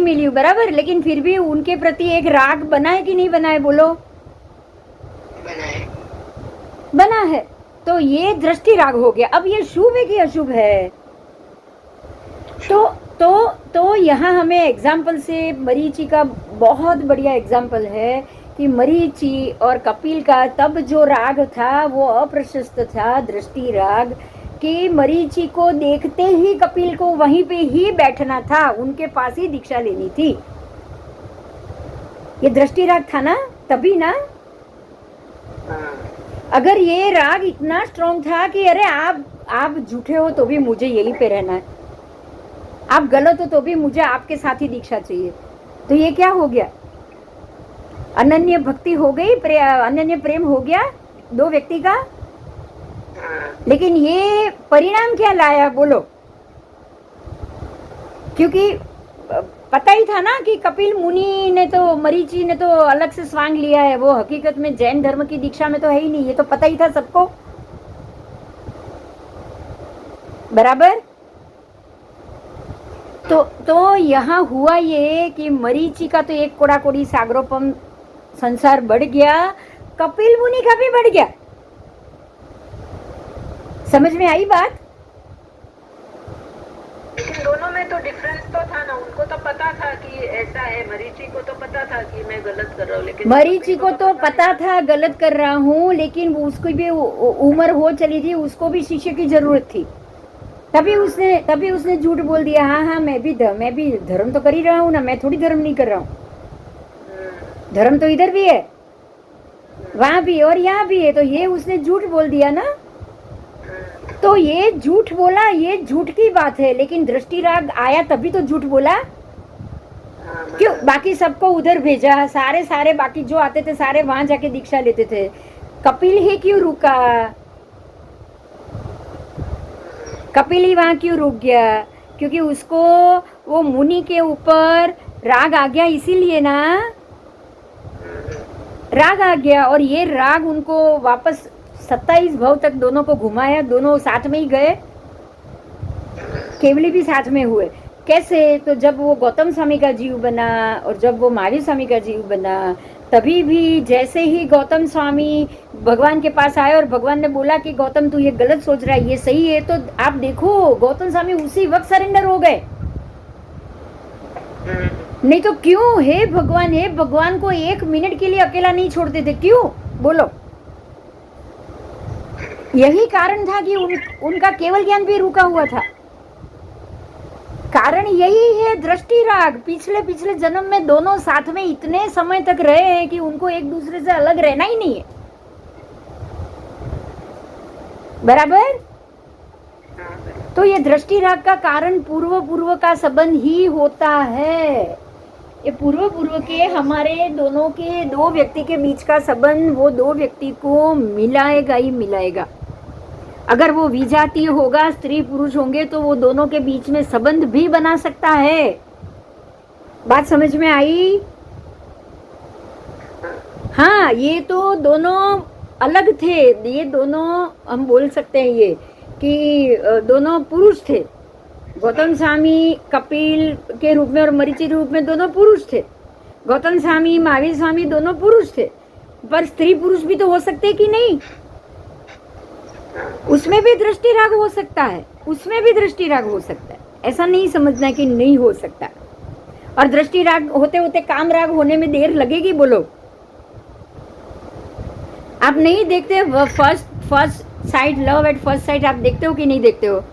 मिली हूँ, बराबर। लेकिन फिर भी उनके प्रति एक राग बना है कि नहीं बना है, बोलो। बना है। तो ये दृष्टि राग हो गया। अब ये शुभ है कि अशुभ है? तो यहाँ हमें एग्जाम्पल से मरीचि का बहुत बढ़िया एग्जाम्पल है कि मरीचि और कपिल का तब जो राग था वो अप्रशस्त था, दृष्टि राग, कि मरीचि को देखते ही कपिल को वहीं पे ही बैठना था, उनके पास ही दीक्षा लेनी थी। ये दृष्टि राग था ना, तभी ना। अगर ये राग इतना स्ट्रॉन्ग था कि अरे आप झूठे हो तो भी मुझे यहीं पे रहना है, आप गलत हो तो भी मुझे आपके साथ ही दीक्षा चाहिए, तो ये क्या हो गया? अनन्य भक्ति हो गई, अनन्य प्रेम हो गया दो व्यक्ति का। लेकिन ये परिणाम क्या लाया, बोलो? क्योंकि पता ही था ना कि कपिल मुनि ने तो, मरीचि ने तो अलग से स्वांग लिया है, वो हकीकत में जैन धर्म की दीक्षा में तो है ही नहीं, ये तो पता ही था सबको, बराबर। तो यहाँ हुआ ये कि मरीचि का तो एक कोड़ा कोड़ी सागरोपम संसार बढ़ गया, कपिल मुनि का भी बढ़ गया। समझ में आई बात? लेकिन दोनों में तो डिफरेंस तो था ना, उनको तो पता था कि ऐसा है, मरीचि को तो पता था कि मैं गलत कर रहा हूँ, लेकिन मरीचि को तो पता था गलत कर रहा हूँ, लेकिन उसकी भी उम्र हो चली थी, उसको भी शिष्य की जरूरत थी। तभी उसने झूठ बोल दिया। हाँ, मैं भी धर्म तो कर ही रहा हूँ ना, मैं थोड़ी धर्म नहीं कर रहा हूँ, धर्म तो इधर भी है, वहां भी और यहाँ भी है, तो ये उसने झूठ बोल दिया ना। तो ये झूठ बोला, ये झूठ की बात है, लेकिन दृष्टि राग आया तभी तो झूठ बोला। क्यों? बाकी सबको उधर भेजा, सारे बाकी जो आते थे सारे वहां जाके दीक्षा लेते थे, कपिल ही क्यों रुका? कपिल ही वहां क्यों रुक गया? क्योंकि उसको वो मुनि के ऊपर राग आ गया, इसीलिए ना राग आ गया। और ये राग उनको वापस 27 भव तक दोनों को घुमाया, दोनों साथ में ही गए, केवली भी साथ में हुए। कैसे? तो जब वो गौतम स्वामी का जीव बना और जब वो महावीर स्वामी का जीव बना, तभी भी जैसे ही गौतम स्वामी भगवान के पास आए और भगवान ने बोला कि गौतम तू ये गलत सोच रहा है, ये सही है, तो आप देखो गौतम स्वामी उसी वक्त सरेंडर हो गए। नहीं तो क्यों? हे भगवान को एक मिनट के लिए अकेला नहीं छोड़ते थे, क्यों? बोलो। यही कारण था कि उनका केवल ज्ञान भी रुका हुआ था। कारण यही है दृष्टि राग। पिछले जन्म में दोनों साथ में इतने समय तक रहे हैं कि उनको एक दूसरे से अलग रहना ही नहीं है, बराबर। तो ये दृष्टि राग का कारण पूर्व का संबंध ही होता है। ये पूर्व के हमारे दोनों के, दो व्यक्ति के बीच का संबंध वो दो व्यक्ति को मिलाएगा ही मिलाएगा। अगर वो विजातीय होगा, स्त्री पुरुष होंगे, तो वो दोनों के बीच में संबंध भी बना सकता है। बात समझ में आई? हाँ, ये तो दोनों अलग थे, ये दोनों हम बोल सकते हैं ये कि दोनों पुरुष थे। गौतम स्वामी कपिल के रूप में और मरीचि रूप में दोनों पुरुष थे। गौतम स्वामी, महावीर स्वामी दोनों पुरुष थे, पर स्त्री पुरुष भी तो हो सकते कि नहीं? उसमें भी दृष्टि राग हो सकता है, उसमें भी दृष्टि राग हो सकता है, ऐसा नहीं समझना कि नहीं हो सकता। और दृष्टि राग होते होते काम राग होने में देर लगेगी, बोलो। आप नहीं देखते first side, love at first side, आप देखते हो कि नहीं देखते हो?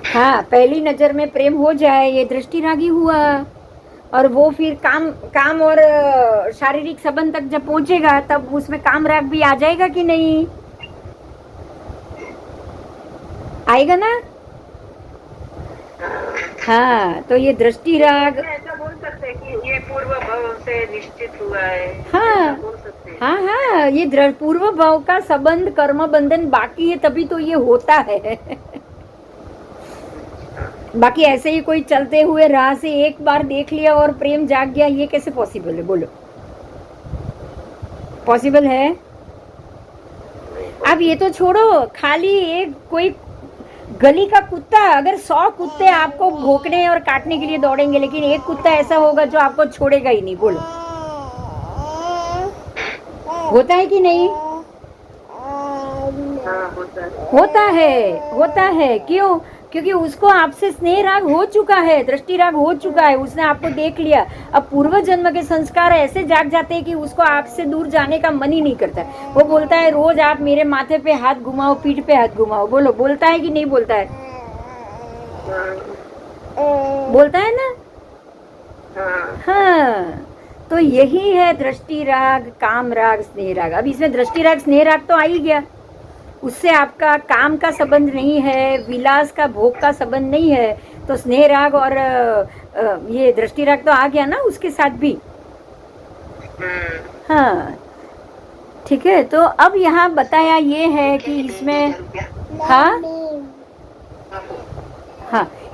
हाँ, पहली नजर में प्रेम हो जाए, ये दृष्टि राग ही हुआ। और वो फिर काम और शारीरिक संबंध तक जब पहुंचेगा तब उसमें काम राग भी आ जाएगा कि नहीं? आएगा ना? हाँ, तो ये दृष्टि राग ऐसा बोल सकते हैं कि ये पूर्व भाव से निश्चित हुआ है। हाँ, बोल सकते हैं। हाँ, ये पूर्व भाव का संबंध, कर्म बंधन बाकी है, तभी तो ये होता है। बाकी ऐसे ही कोई चलते हुए राह से एक बार देख लिया और प्रेम जाग गया, ये कैसे पॉसिबल है? बोलो, पॉसिबल है? अब ये तो छोड़ो, खाली एक कोई गली का कुत्ता, अगर 100 कुत्ते आपको भौंकने और काटने के लिए दौड़ेंगे, लेकिन एक कुत्ता ऐसा होगा जो आपको छोड़ेगा ही नहीं, बोलो होता है कि नहीं? हाँ, होता है। क्यों? क्योंकि उसको आपसे स्नेह राग हो चुका है, दृष्टि राग हो चुका है, उसने आपको देख लिया। अब पूर्व जन्म के संस्कार ऐसे जाग जाते हैं कि उसको आपसे दूर जाने का मन ही नहीं करता। वो बोलता है रोज आप मेरे माथे पे हाथ घुमाओ, पीठ पे हाथ घुमाओ। बोलो, बोलता है कि नहीं बोलता है? बोलता है ना? हाँ, तो यही है दृष्टि राग, काम राग, स्नेह राग। अब इसमें दृष्टि राग, स्नेह राग तो आ ही गया, उससे आपका काम का संबंध नहीं है, विलास का, भोग का संबंध नहीं है, तो स्नेह राग और ये दृष्टि राग तो आ गया ना उसके साथ भी। हाँ, ठीक है। तो अब यहाँ बताया ये है कि इसमें हाँ,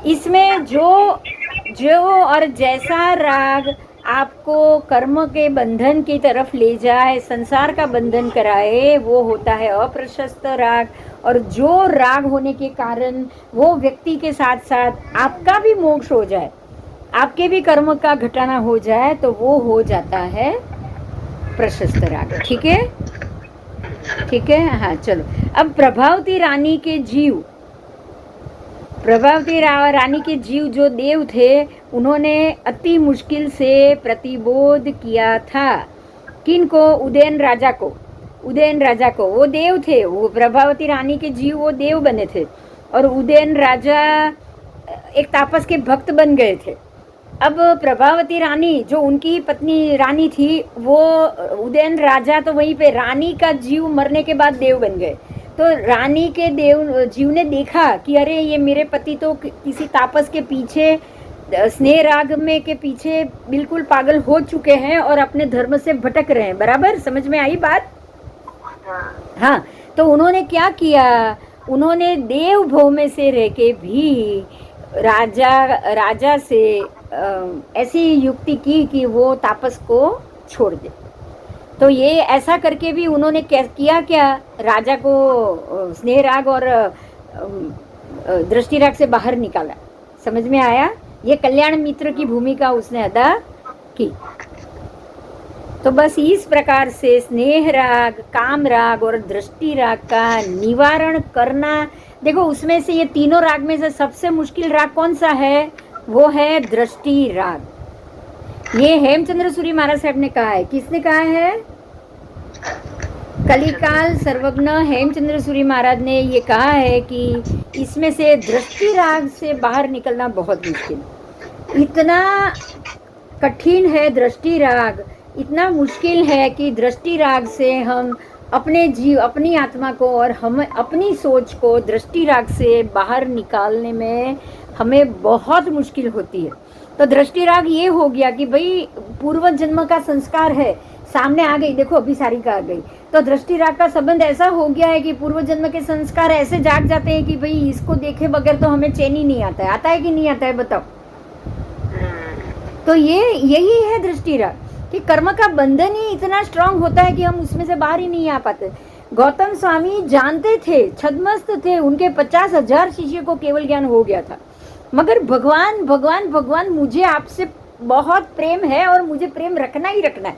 इसमें जो और जैसा राग आपको कर्म के बंधन की तरफ ले जाए, संसार का बंधन कराए, वो होता है अप्रशस्त राग। और जो राग होने के कारण वो व्यक्ति के साथ साथ आपका भी मोक्ष हो जाए, आपके भी कर्म का घटाना हो जाए, तो वो हो जाता है प्रशस्त राग। ठीक है, ठीक है। हाँ, चलो। अब प्रभावती रानी के जीव, प्रभावती रानी के जीव जो देव थे, उन्होंने अति मुश्किल से प्रतिबोध किया था। किनको? उदयन राजा को। उदयन राजा को, वो देव थे, वो प्रभावती रानी के जीव वो देव बने थे, और उदयन राजा एक तापस के भक्त बन गए थे। अब प्रभावती रानी जो उनकी पत्नी रानी थी, वो उदयन राजा तो वहीं पे, रानी का जीव मरने के बाद देव बन गए। तो रानी के जीव ने देखा कि अरे ये मेरे पति तो किसी तापस के पीछे, स्नेह राग में के पीछे बिल्कुल पागल हो चुके हैं और अपने धर्म से भटक रहे हैं। बराबर समझ में आई बात? हाँ, तो उन्होंने क्या किया? उन्होंने देव भव में से रह के भी राजा से ऐसी युक्ति की कि वो तापस को छोड़ दे। तो ये ऐसा करके भी उन्होंने किया क्या? राजा को स्नेह राग और दृष्टि राग से बाहर निकाला। समझ में आया? ये कल्याण मित्र की भूमिका उसने अदा की। तो बस इस प्रकार से स्नेह राग, काम राग और दृष्टि राग का निवारण करना। देखो, उसमें से ये तीनों राग में से सबसे मुश्किल राग कौन सा है? वो है दृष्टि राग। ये हेमचंद्र सूरी महाराज साहब ने कहा है। किसने कहा है? कलिकाल सर्वज्ञ हेमचंद्र सूरी महाराज ने ये कहा है कि इसमें से दृष्टि राग से बाहर निकलना बहुत मुश्किल, इतना कठिन है दृष्टि राग, इतना मुश्किल है कि दृष्टि राग से हम अपने जीव, अपनी आत्मा को और हम अपनी सोच को दृष्टि राग से बाहर निकालने में हमें बहुत मुश्किल होती है। तो दृष्टि राग ये हो गया कि भाई पूर्व जन्म का संस्कार है, सामने आ गई, देखो अभी सारिका आ गई। तो दृष्टि राग का संबंध ऐसा हो गया है कि पूर्व जन्म के संस्कार ऐसे जाग जाते हैं कि भाई इसको देखे बगैर तो हमें चैन ही नहीं आता है। आता है कि नहीं आता है? बताओ। तो यही है दृष्टि राग, कि कर्म का बंधन ही इतना स्ट्रांग होता है कि हम उसमें से बाहर ही नहीं आ पाते। गौतम स्वामी जानते थे, छद्मस्त थे, उनके 50,000 शिष्य को केवल ज्ञान हो गया था, मगर भगवान भगवान भगवान, मुझे आपसे बहुत प्रेम है और मुझे प्रेम रखना ही रखना है।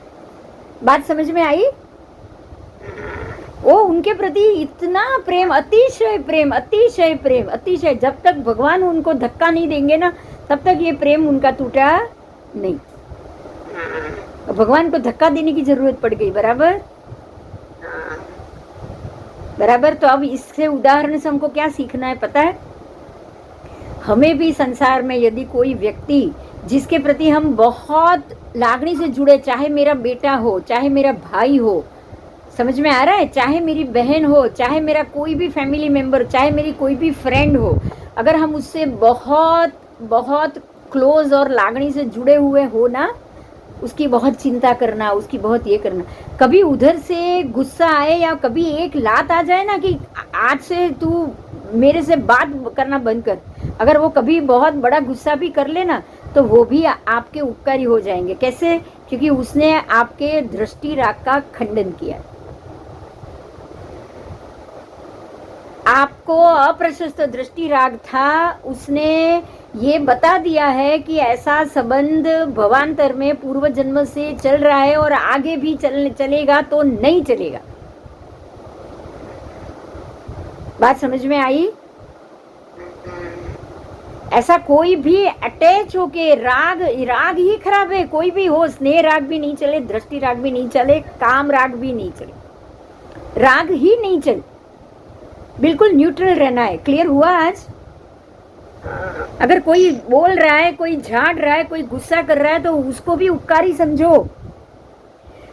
बात समझ में आई? वो उनके प्रति इतना प्रेम, अतिशय प्रेम, अतिशय प्रेम, अतिशय। जब तक भगवान उनको धक्का नहीं देंगे ना, तब तक ये प्रेम उनका टूटा नहीं। भगवान को धक्का देने की जरूरत पड़ गई। बराबर बराबर। तो अब इससे उदाहरण से हमको क्या सीखना है पता है? हमें भी संसार में यदि कोई व्यक्ति जिसके प्रति हम बहुत लागणी से जुड़े, चाहे मेरा बेटा हो, चाहे मेरा भाई हो, समझ में आ रहा है, चाहे मेरी बहन हो, चाहे मेरा कोई भी फैमिली मेंबर, चाहे मेरी कोई भी फ्रेंड हो, अगर हम उससे बहुत बहुत क्लोज और लागणी से जुड़े हुए हो ना, उसकी बहुत चिंता करना, उसकी बहुत ये करना। कभी उधर से गुस्सा आए या कभी एक लात आ जाए ना कि आज से तू मेरे से बात करना बंद कर। अगर वो कभी बहुत बड़ा गुस्सा भी कर लेना तो वो भी आपके उपकारी हो जाएंगे। कैसे? क्योंकि उसने आपके दृष्टि राग का खंडन किया। आपको अप्रशस्त दृष्टि राग था, उसने ये बता दिया है कि ऐसा संबंध भवांतर में पूर्व जन्म से चल रहा है और आगे भी चलेगा तो नहीं चलेगा। बात समझ में आई? ऐसा कोई भी अटैच होके राग ही खराब है, कोई भी हो, स्नेह राग भी नहीं चले, दृष्टि राग भी नहीं चले, काम राग भी नहीं चले, राग ही नहीं चले, बिल्कुल न्यूट्रल रहना है। क्लियर हुआ आज? अगर कोई बोल रहा है, कोई झाड़ रहा है, कोई गुस्सा कर रहा है तो उसको भी उपकारी समझो।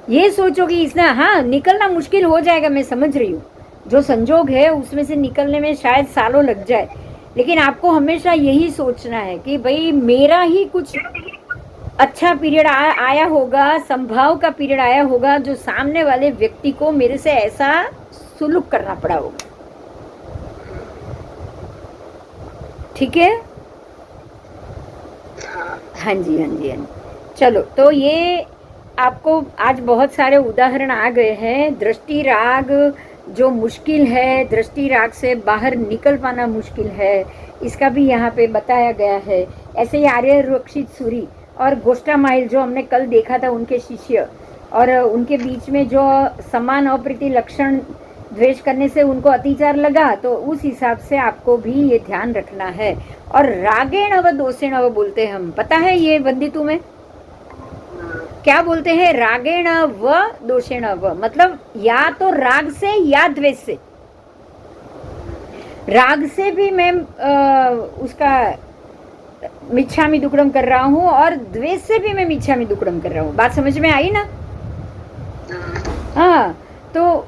ये सोचो कि इसने, हाँ निकलना मुश्किल हो जाएगा, मैं समझ रही हूँ, जो संजोग है उसमें से निकलने में शायद सालों लग जाए, लेकिन आपको हमेशा यही सोचना है कि भाई मेरा ही कुछ अच्छा पीरियड आया होगा, संभाव का पीरियड आया होगा, जो सामने वाले व्यक्ति को मेरे से ऐसा सुलूक करना पड़ा होगा। ठीक है? हाँ जी, हाँ जी, हाँ जी। चलो, तो ये आपको आज बहुत सारे उदाहरण आ गए हैं। दृष्टि राग जो मुश्किल है, दृष्टि राग से बाहर निकल पाना मुश्किल है, इसका भी यहाँ पे बताया गया है। ऐसे ही आर्य रक्षित सूरी और गोष्ठा माइल जो हमने कल देखा था, उनके शिष्य, और उनके बीच में जो समान अप्रीति लक्षण द्वेष करने से उनको अतिचार लगा, तो उस हिसाब से आपको भी ये ध्यान रखना है। और रागेण व दोषेण व बोलते हैं हम, पता है ये वंदितु में क्या बोलते हैं? रागेण व दोषेण व, मतलब या तो राग से या द्वेष से। राग से भी मैं उसका मिच्छामि दुक्कडम कर रहा हूँ और द्वेष से भी मैं मिच्छामि दुक्कडम कर रहा हूँ। बात समझ में आई ना? हाँ, तो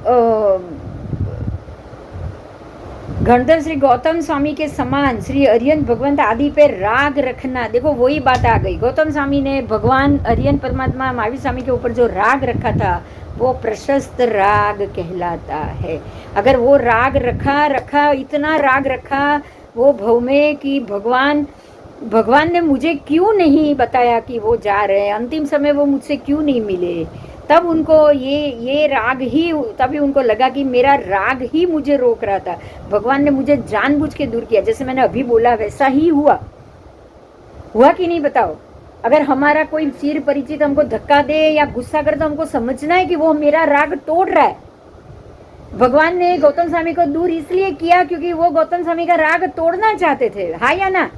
गणधर श्री गौतम स्वामी के समान श्री अरिहंत भगवंत आदि पे राग रखना, देखो वही बात आ गई। गौतम स्वामी ने भगवान अरिहंत परमात्मा महावीर स्वामी के ऊपर जो राग रखा था वो प्रशस्त राग कहलाता है। अगर वो राग रखा इतना राग रखा वो भव में कि भगवान ने मुझे क्यों नहीं बताया कि वो जा रहे हैं, अंतिम समय वो मुझसे क्यों नहीं मिले, तब उनको ये राग ही, तभी उनको लगा कि मेरा राग ही मुझे रोक रहा था, भगवान ने मुझे जानबूझ के दूर किया। जैसे मैंने अभी बोला वैसा ही हुआ कि नहीं बताओ? अगर हमारा कोई चिर परिचित हमको धक्का दे या गुस्सा करे तो हमको समझना है कि वो मेरा राग तोड़ रहा है। भगवान ने गौतम स्वामी को दूर इसलिए किया क्योंकि वो गौतम स्वामी का राग तोड़ना चाहते थे। हाँ या ना?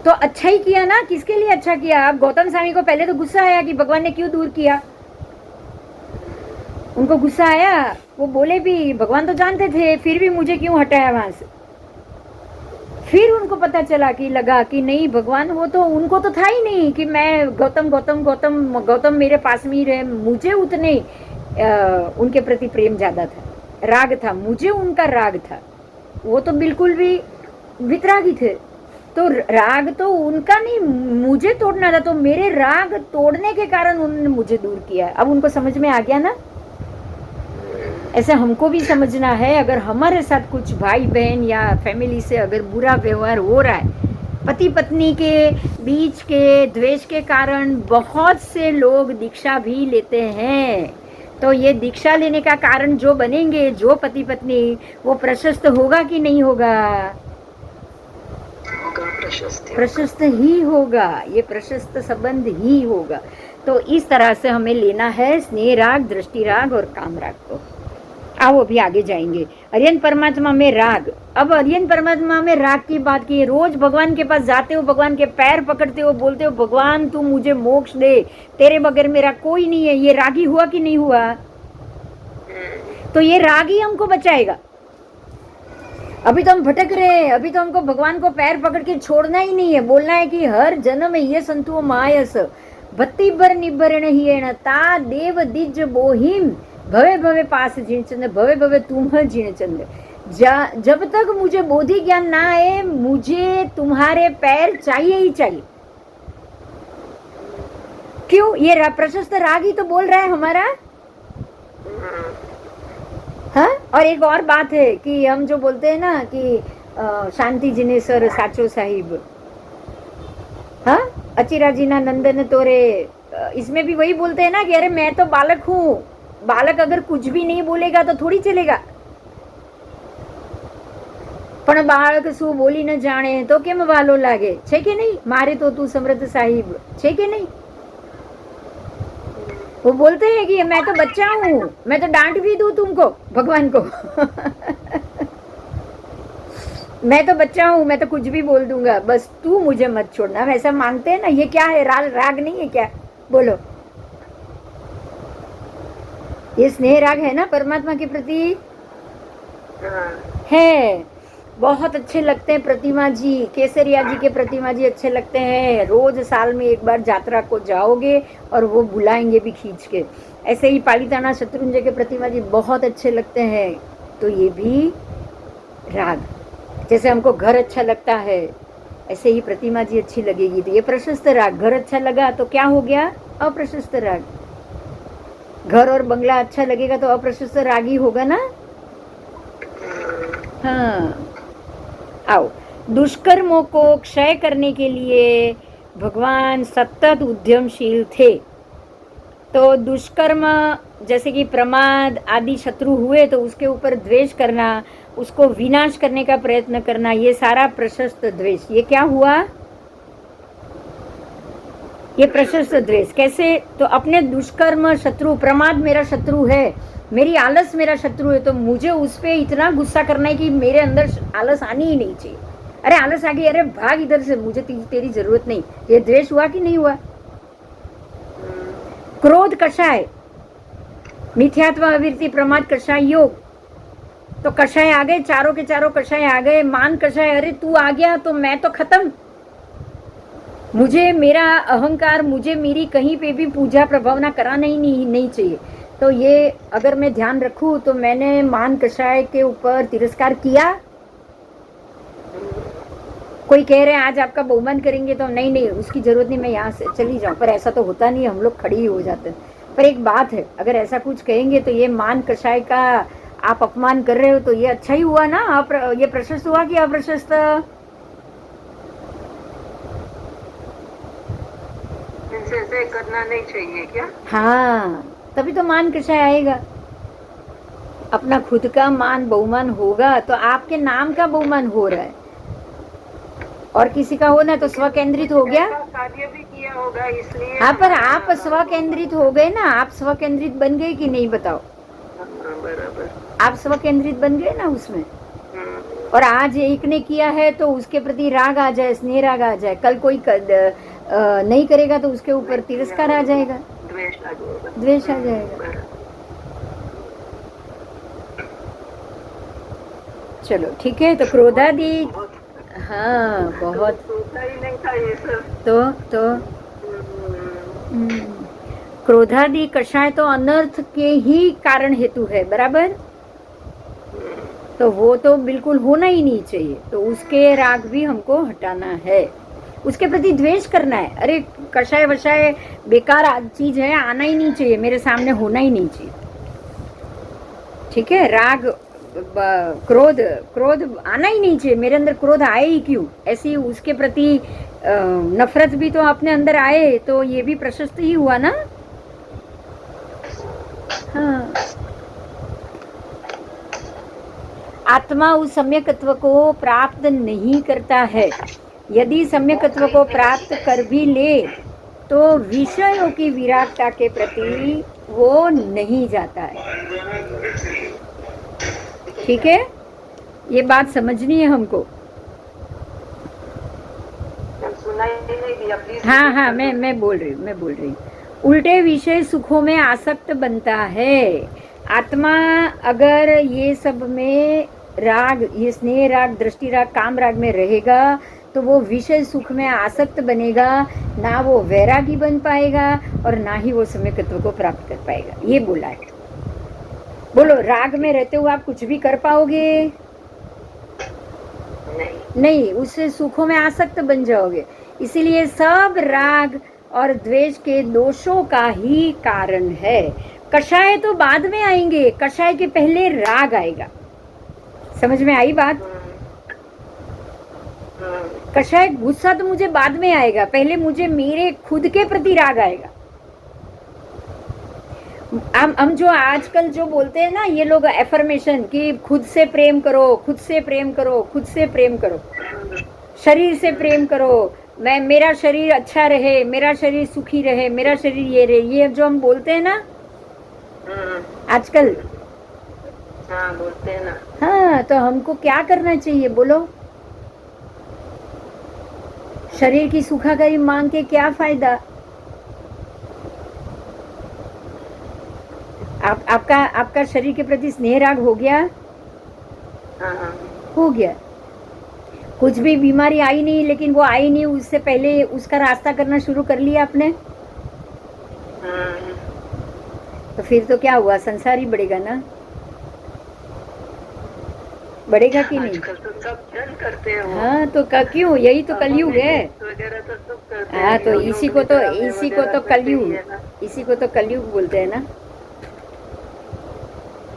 तो अच्छा ही किया ना। किसके लिए अच्छा किया? अब गौतम स्वामी को पहले तो गुस्सा आया कि भगवान ने क्यों दूर किया, उनको गुस्सा आया, वो बोले भी भगवान तो जानते थे फिर भी मुझे क्यों हटाया वहां से। फिर उनको पता चला कि लगा कि नहीं, भगवान वो तो उनको तो था ही नहीं कि मैं गौतम मेरे पास में ही रहे, मुझे उतने उनके प्रति प्रेम ज्यादा था, राग था, मुझे उनका राग था, वो तो बिल्कुल भी वितरागी थे। तो राग तो उनका नहीं, मुझे तोड़ना था, तो मेरे राग तोड़ने के कारण उन्होंने मुझे दूर किया। अब उनको समझ में आ गया ना? ऐसे हमको भी समझना है। अगर हमारे साथ कुछ भाई बहन या फैमिली से अगर बुरा व्यवहार हो रहा है, पति पत्नी के बीच के द्वेष के कारण बहुत से लोग दीक्षा भी लेते हैं, तो ये दीक्षा लेने का कारण जो बनेंगे, जो पति पत्नी, वो प्रशस्त होगा कि नहीं होगा? प्रशस्त ही होगा, ये प्रशस्त संबंध ही होगा। तो इस तरह से हमें लेना है स्नेह राग, दृष्टि राग और काम राग को। आओ अभी आगे जाएंगे। अरिहंत परमात्मा में राग। अब अरिहंत परमात्मा में राग की बात की, रोज भगवान के पास जाते हो, भगवान के पैर पकड़ते हो, बोलते हो भगवान तू मुझे मोक्ष दे, तेरे बगैर मेरा कोई नहीं है। ये रागी हुआ कि नहीं हुआ? तो ये राग ही हमको बचाएगा। अभी तो हम भटक रहे हैं, अभी तो हमको भगवान को पैर पकड़ के छोड़ना ही नहीं है, बोलना है कि हर जन्म में ये संतु मायस भत्ती भर निभरण ही ता देव दिज बोहिम भवे भवे पास जिणचंद भवे भवे तुम जिणचंद। जब तक मुझे बोधि ज्ञान ना आए, मुझे तुम्हारे पैर चाहिए ही चाहिए। क्यों? ये प्रशस्त राग ही तो बोल रहा है हमारा। हाँ, और एक और बात है कि हम जो बोलते हैं ना कि शांति जिनेसर साचो साहिब, हाँ, अचिराजीना नंदन तोरे, इसमें भी वही बोलते हैं ना कि अरे मैं तो बालक हूँ, बालक अगर कुछ भी नहीं बोलेगा तो थोड़ी चलेगा, પણ બાળક શું બોલી ન જાણે તો કેમ વાલો લાગે, છે કે નહીં? મારે તો તું સમૃદ્ધ સાહિબ, છે કે नहीं? वो बोलते हैं कि मैं तो बच्चा हूँ, मैं तो डांट भी दूं तुमको, भगवान को मैं तो बच्चा हूँ, मैं तो कुछ भी बोल दूंगा, बस तू मुझे मत छोड़ना। हम ऐसा मांगते हैं ना, ये क्या है? राग नहीं है क्या? बोलो, ये स्नेह राग है ना परमात्मा के प्रति? है। बहुत अच्छे लगते हैं प्रतिमा जी, केसरिया जी के प्रतिमा जी अच्छे लगते हैं। रोज साल में एक बार यात्रा को जाओगे और वो बुलाएंगे भी खींच के। ऐसे ही पालिताना शत्रुंजय के प्रतिमा जी बहुत अच्छे लगते हैं। तो ये भी राग, जैसे हमको घर अच्छा लगता है ऐसे ही प्रतिमा जी अच्छी लगेगी, तो ये प्रशस्त राग। घर अच्छा लगा तो क्या हो गया? अप्रशस्त राग। घर और बंगला अच्छा लगेगा तो अप्रशस्त राग ही होगा ना। हाँ, आओ, दुष्कर्मों को क्षय करने के लिए भगवान सतत उद्यमशील थे। तो दुष्कर्म जैसे कि प्रमाद आदि शत्रु हुए तो उसके ऊपर द्वेष करना, उसको विनाश करने का प्रयत्न करना, ये सारा प्रशस्त द्वेष। ये क्या हुआ? ये प्रशस्त द्वेष। कैसे? तो अपने दुष्कर्म शत्रु, प्रमाद मेरा शत्रु है, मेरी आलस मेरा शत्रु है, तो मुझे उस पर इतना गुस्सा करना है कि मेरे अंदर आलस आनी ही नहीं चाहिए। अरे आलस आ गई, अरे भाग इधर से, मुझे तेरी जरूरत नहीं। ये द्वेष हुआ कि नहीं हुआ? क्रोध कषाय, मिथ्यात्व, अविरति, प्रमाद कषाय, योग। तो कषाय आ गए, चारों के चारों कषाय आ गए। मान कषाय, अरे तू आ गया तो मैं तो खत्म, मुझे मेरा अहंकार, मुझे मेरी कहीं पे भी पूजा प्रभावना कराना ही नहीं चाहिए। तो ये अगर मैं ध्यान रखूं तो मैंने मान कषाय के ऊपर तिरस्कार किया। कोई कह रहे हैं आज आपका बहुमान करेंगे, तो नहीं उसकी जरूरत नहीं, मैं यहाँ से चली जाऊँ, पर ऐसा तो होता नहीं, हम लोग खड़ी ही हो जाते हैं। पर एक बात है, अगर ऐसा कुछ कहेंगे तो ये मान कषाय का आप अपमान कर रहे हो, तो ये अच्छा ही हुआ ना? ये प्रशस्त हुआ कि अप्रशस्त? ऐसे करना नहीं चाहिए क्या? हाँ, तभी तो मान कषाय आएगा। अपना खुद का मान बहुमान होगा तो आपके नाम का बहुमान हो रहा है, और किसी का होना तो स्व केंद्रित हो गया। कार्य भी किया होगा इसलिए। हाँ, पर आप स्व केंद्रित हो गए ना, आप स्व केंद्रित बन गए कि नहीं बताओ? बराबर, आप स्व केंद्रित बन गए ना उसमें। और आज एक ने किया है तो उसके प्रति राग आ जाए, स्नेह राग आ जाए, कल कोई नहीं करेगा तो उसके ऊपर तिरस्कार आ जाएगा, द्वेष आ जाएगा। चलो ठीक है, तो क्रोधादि, हाँ बहुत ही नहीं था ये सब। तो क्रोधादि कषाय तो अनर्थ के ही कारण हेतु है, बराबर? तो वो तो बिल्कुल होना ही नहीं चाहिए, तो उसके राग भी हमको हटाना है, उसके प्रति द्वेष करना है। अरे कषाय वषाय बेकार चीज है, आना ही नहीं चाहिए, मेरे सामने होना ही नहीं चाहिए। ठीक है, राग क्रोध आना ही नहीं चाहिए, मेरे अंदर क्रोध आए ही क्यों? ऐसी उसके प्रति नफरत भी तो अपने अंदर आए, तो ये भी प्रशस्त ही हुआ ना। हाँ, आत्मा उस सम्यकत्व को प्राप्त नहीं करता है। यदि सम्यकत्व को प्राप्त कर भी ले तो विषयों की विरागता के प्रति वो नहीं जाता है। ठीक है, ये बात समझनी है हमको। हाँ, मैं बोल रही हूँ। उल्टे विषय सुखों में आसक्त बनता है। आत्मा अगर ये सब में राग, ये स्नेह राग, दृष्टि राग, काम राग में रहेगा तो वो विषय सुख में आसक्त बनेगा, ना वो वैरागी बन पाएगा और ना ही वो सम्यकत्व को प्राप्त कर पाएगा। ये बोला है। बोलो, राग में रहते हुए आप कुछ भी कर पाओगे? नहीं, उससे सुखों में आसक्त बन जाओगे। इसीलिए सब राग और द्वेष के दोषों का ही कारण है। कषाय तो बाद में आएंगे, कषाय के पहले राग आएगा। समझ में आई बात? कषाय गुस्सा तो मुझे बाद में आएगा, पहले मुझे मेरे खुद के प्रति राग आएगा। हम जो आजकल जो बोलते हैं ना ये लोग एफर्मेशन कि खुद से प्रेम करो, खुद से प्रेम करो, खुद से प्रेम करो, शरीर से प्रेम करो, मैं मेरा शरीर अच्छा रहे, मेरा शरीर सुखी रहे, मेरा शरीर ये रहे, ये जो हम बोलते हैं ना आजकल, हाँ बोलते हैं ना। हाँ, तो हमको क्या करना चाहिए बोलो? शरीर की सुखाकारी मांग के क्या फायदा? आपका शरीर के प्रति स्नेह राग हो गया? हाँ। हो गया। कुछ भी बीमारी आई नहीं, लेकिन वो आई नहीं उससे पहले उसका रास्ता करना शुरू कर लिया आपने, तो फिर तो क्या हुआ? संसार ही बढ़ेगा ना, बढ़ेगा कि नहीं? आजकल तो सब जन करते हैं वो। हाँ, तो क्यों? यही तो कलयुग है। वगैरह तो सब करते हैं। हाँ, तो इसी को तो कलयुग, इसी को तो कलयुग बोलते हैं ना।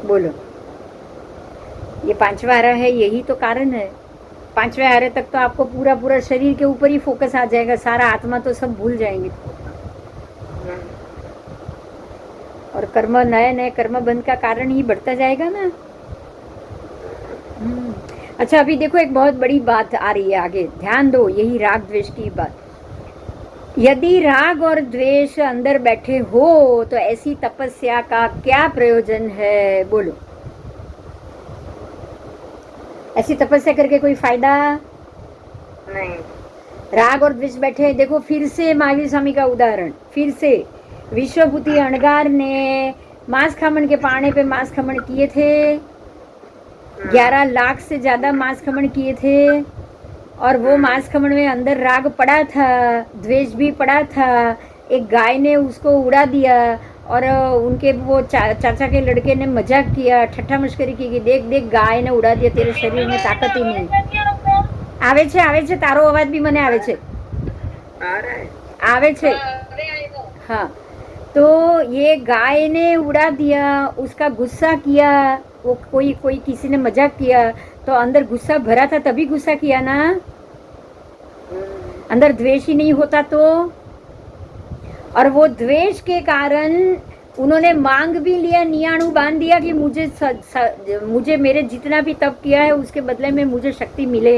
बोलो, ये 5वां आरा है, यही तो कारण है। 5वें आरे तक तो आपको पूरा पूरा शरीर के ऊपर ही फोकस आ जाएगा, सारा आत्मा तो सब भूल जाएंगे। और कर्म, नए नए कर्म बंध का कारण ही बढ़ता जाएगा ना। अच्छा, अभी देखो एक बहुत बड़ी बात आ रही है आगे, ध्यान दो, यही राग द्वेष की बात। यदि राग और द्वेष अंदर बैठे हो तो ऐसी तपस्या का क्या प्रयोजन है? बोलो, ऐसी तपस्या करके कोई फायदा नहीं। राग और द्वेष बैठे, देखो फिर से महावीर स्वामी का उदाहरण, फिर से विश्वभूति अणगार ने मांस खमन के पाने पे मांस खमन किए थे, 11 लाख से ज्यादा मांस खमन किए थे, और वो मांस खमन में अंदर राग पड़ा था, द्वेष भी पड़ा था। एक गाय ने उसको उड़ा दिया, और उनके वो चाचा के लड़के ने मजाक किया, ठट्ठा मस्करी की कि देख देख गाय ने उड़ा दिया, तेरे शरीर में ताकत ही नहीं। આવે છે તારો અવાજ બી મને આવે છે, આવે છે। हाँ, तो ये गाय ने उड़ा दिया, उसका गुस्सा किया, वो कोई किसी ने मजाक किया, तो अंदर गुस्सा भरा था तभी गुस्सा किया ना, अंदर द्वेष ही नहीं होता तो। और वो द्वेष के कारण उन्होंने मांग भी लिया, नियाणु बांध दिया कि मुझे मेरे जितना भी तप किया है उसके बदले में मुझे शक्ति मिले।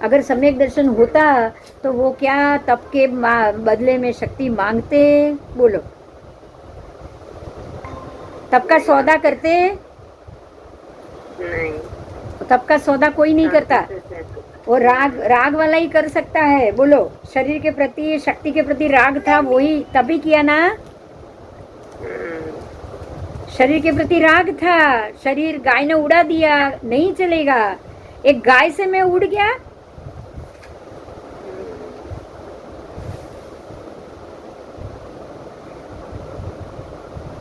अगर सम्यक दर्शन होता तो वो क्या तप के बदले में शक्ति मांगते? बोलो, तप का सौदा करते? नहीं, तप का सौदा कोई नहीं करता, वो राग वाला ही कर सकता है। बोलो, शरीर के प्रति, शक्ति के प्रति राग था, वही तभी किया ना। शरीर के प्रति राग था, शरीर गाय ने उड़ा दिया, नहीं चलेगा। एक गाय से मैं उड़ गया,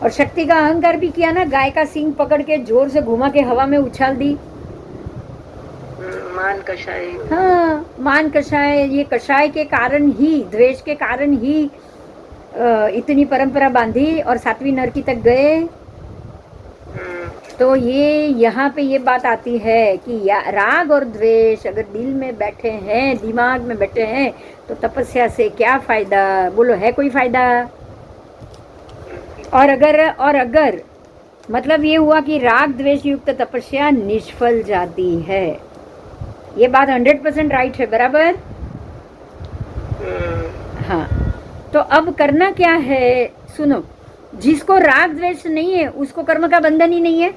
और शक्ति का अहंकार भी किया ना, गाय का सींग पकड़ के जोर से घुमा के हवा में उछाल दी। मान कषाय। हाँ, मान कषाय। ये कषाय के कारण ही, द्वेष के कारण ही इतनी परंपरा बांधी और 7वीं नरकी तक गए। तो ये यहाँ पे ये बात आती है कि राग और द्वेष अगर दिल में बैठे हैं, दिमाग में बैठे हैं, तो तपस्या से क्या फायदा? बोलो, है कोई फायदा? और अगर मतलब ये हुआ कि राग द्वेष युक्त तपस्या निष्फल जाती है, ये बात 100% राइट है, बराबर? हाँ, तो अब करना क्या है? सुनो, जिसको राग द्वेष नहीं है उसको कर्म का बंधन ही नहीं है।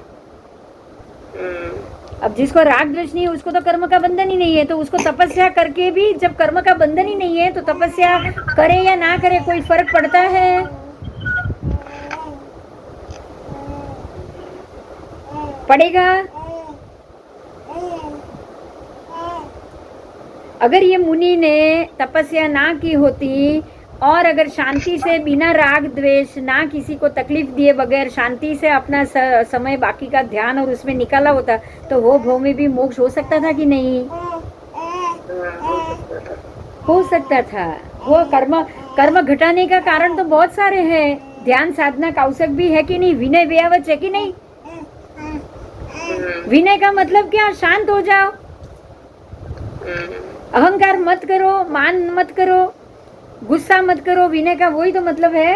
अब जिसको राग द्वेष नहीं है उसको तो कर्म का बंधन ही नहीं है, तो उसको तपस्या करके भी जब कर्म का बंधन ही नहीं है तो तपस्या करे या ना करे कोई फर्क पड़ता है? पड़ेगा। अगर ये मुनि ने तपस्या ना की होती और अगर शांति से बिना राग द्वेष, ना किसी को तकलीफ दिए बगैर शांति से अपना समय बाकी का ध्यान और उसमें निकाला होता, तो वो भव में भी मोक्ष हो सकता था कि नहीं? हो सकता था। वो कर्म घटाने का कारण तो बहुत सारे हैं, ध्यान साधना कौशक भी है कि नहीं, विनय व्यावच है कि नहीं। विनय का मतलब क्या, शांत हो जाओ, अहंकार मत करो, मान मत करो, गुस्सा मत करो, विनय का वही तो मतलब है।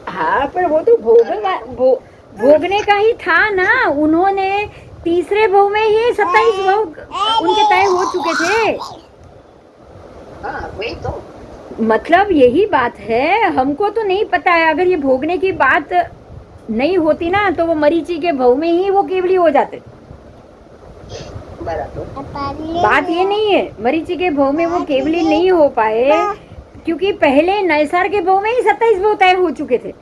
हाँ पर वो तो भोगने का ही था ना, उन्होंने तीसरे भव में ही 27 भव उनके तय हो चुके थे। वही तो मतलब यही बात है, हमको तो नहीं पता है। अगर ये भोगने की बात नहीं होती ना तो वो मरीचि के भव में ही वो केवली हो जाते। बात ये नहीं है, मरीचि के भव में वो केवली नहीं हो पाए क्योंकि पहले नैसार के भव में ही 27 भव तय हो चुके थे।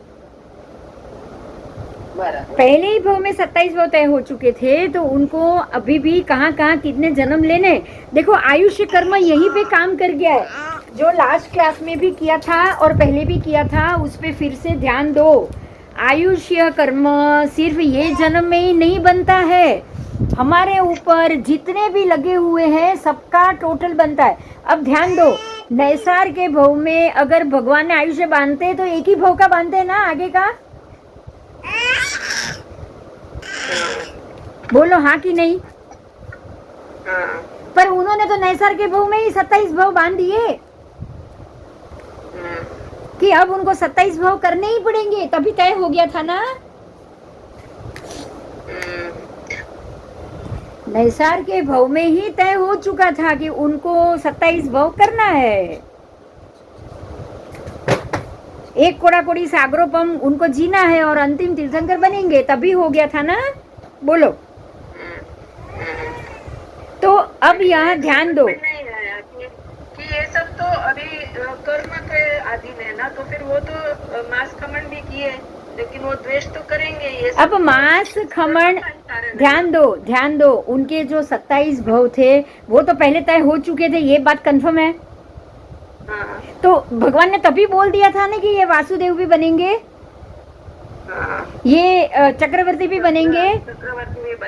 पहले ही भव में 27 भव तय हो चुके थे, तो उनको अभी भी कहाँ कहाँ कितने जन्म लेने। देखो आयुष्य कर्म यहीं पे काम कर गया है, जो लास्ट क्लास में भी किया था और पहले भी किया था, उस पे फिर से ध्यान दो। आयुष्य कर्म सिर्फ ये जन्म में ही नहीं बनता है, हमारे ऊपर जितने भी लगे हुए हैं सबका टोटल बनता है। अब ध्यान दो, नैसार के भव में अगर भगवान ने आयुष्य बांधते तो एक ही भव का बांधते हैं ना, आगे का बोलो हाँ कि नहीं। पर उन्होंने तो नैसार के भव में ही 27 भव बांध दिए कि अब उनको 27 भव करने ही पड़ेंगे, तभी तय हो गया था ना। नैसार के भव में ही तय हो चुका था कि उनको 27 भव करना है। एक कोड़ा कोड़ी सागरोपम उनको जीना है और अंतिम तीर्थंकर बनेंगे, तभी हो गया था ना। बोलो। तो अब यहाँ ध्यान दो कि ये सब तो अभी कर्म के अधीन है ना, तो फिर वो तो मांस खमन भी किए, लेकिन वो द्वेष तो करेंगे। ये अब मांस खमन, ध्यान दो, उनके जो 27 भव थे वो तो पहले तय हो चुके थे, ये बात कंफर्म है। हाँ। तो भगवान ने तभी बोल दिया था ना कि ये वासुदेव भी बनेंगे, ये चक्रवर्ती भी बनेंगे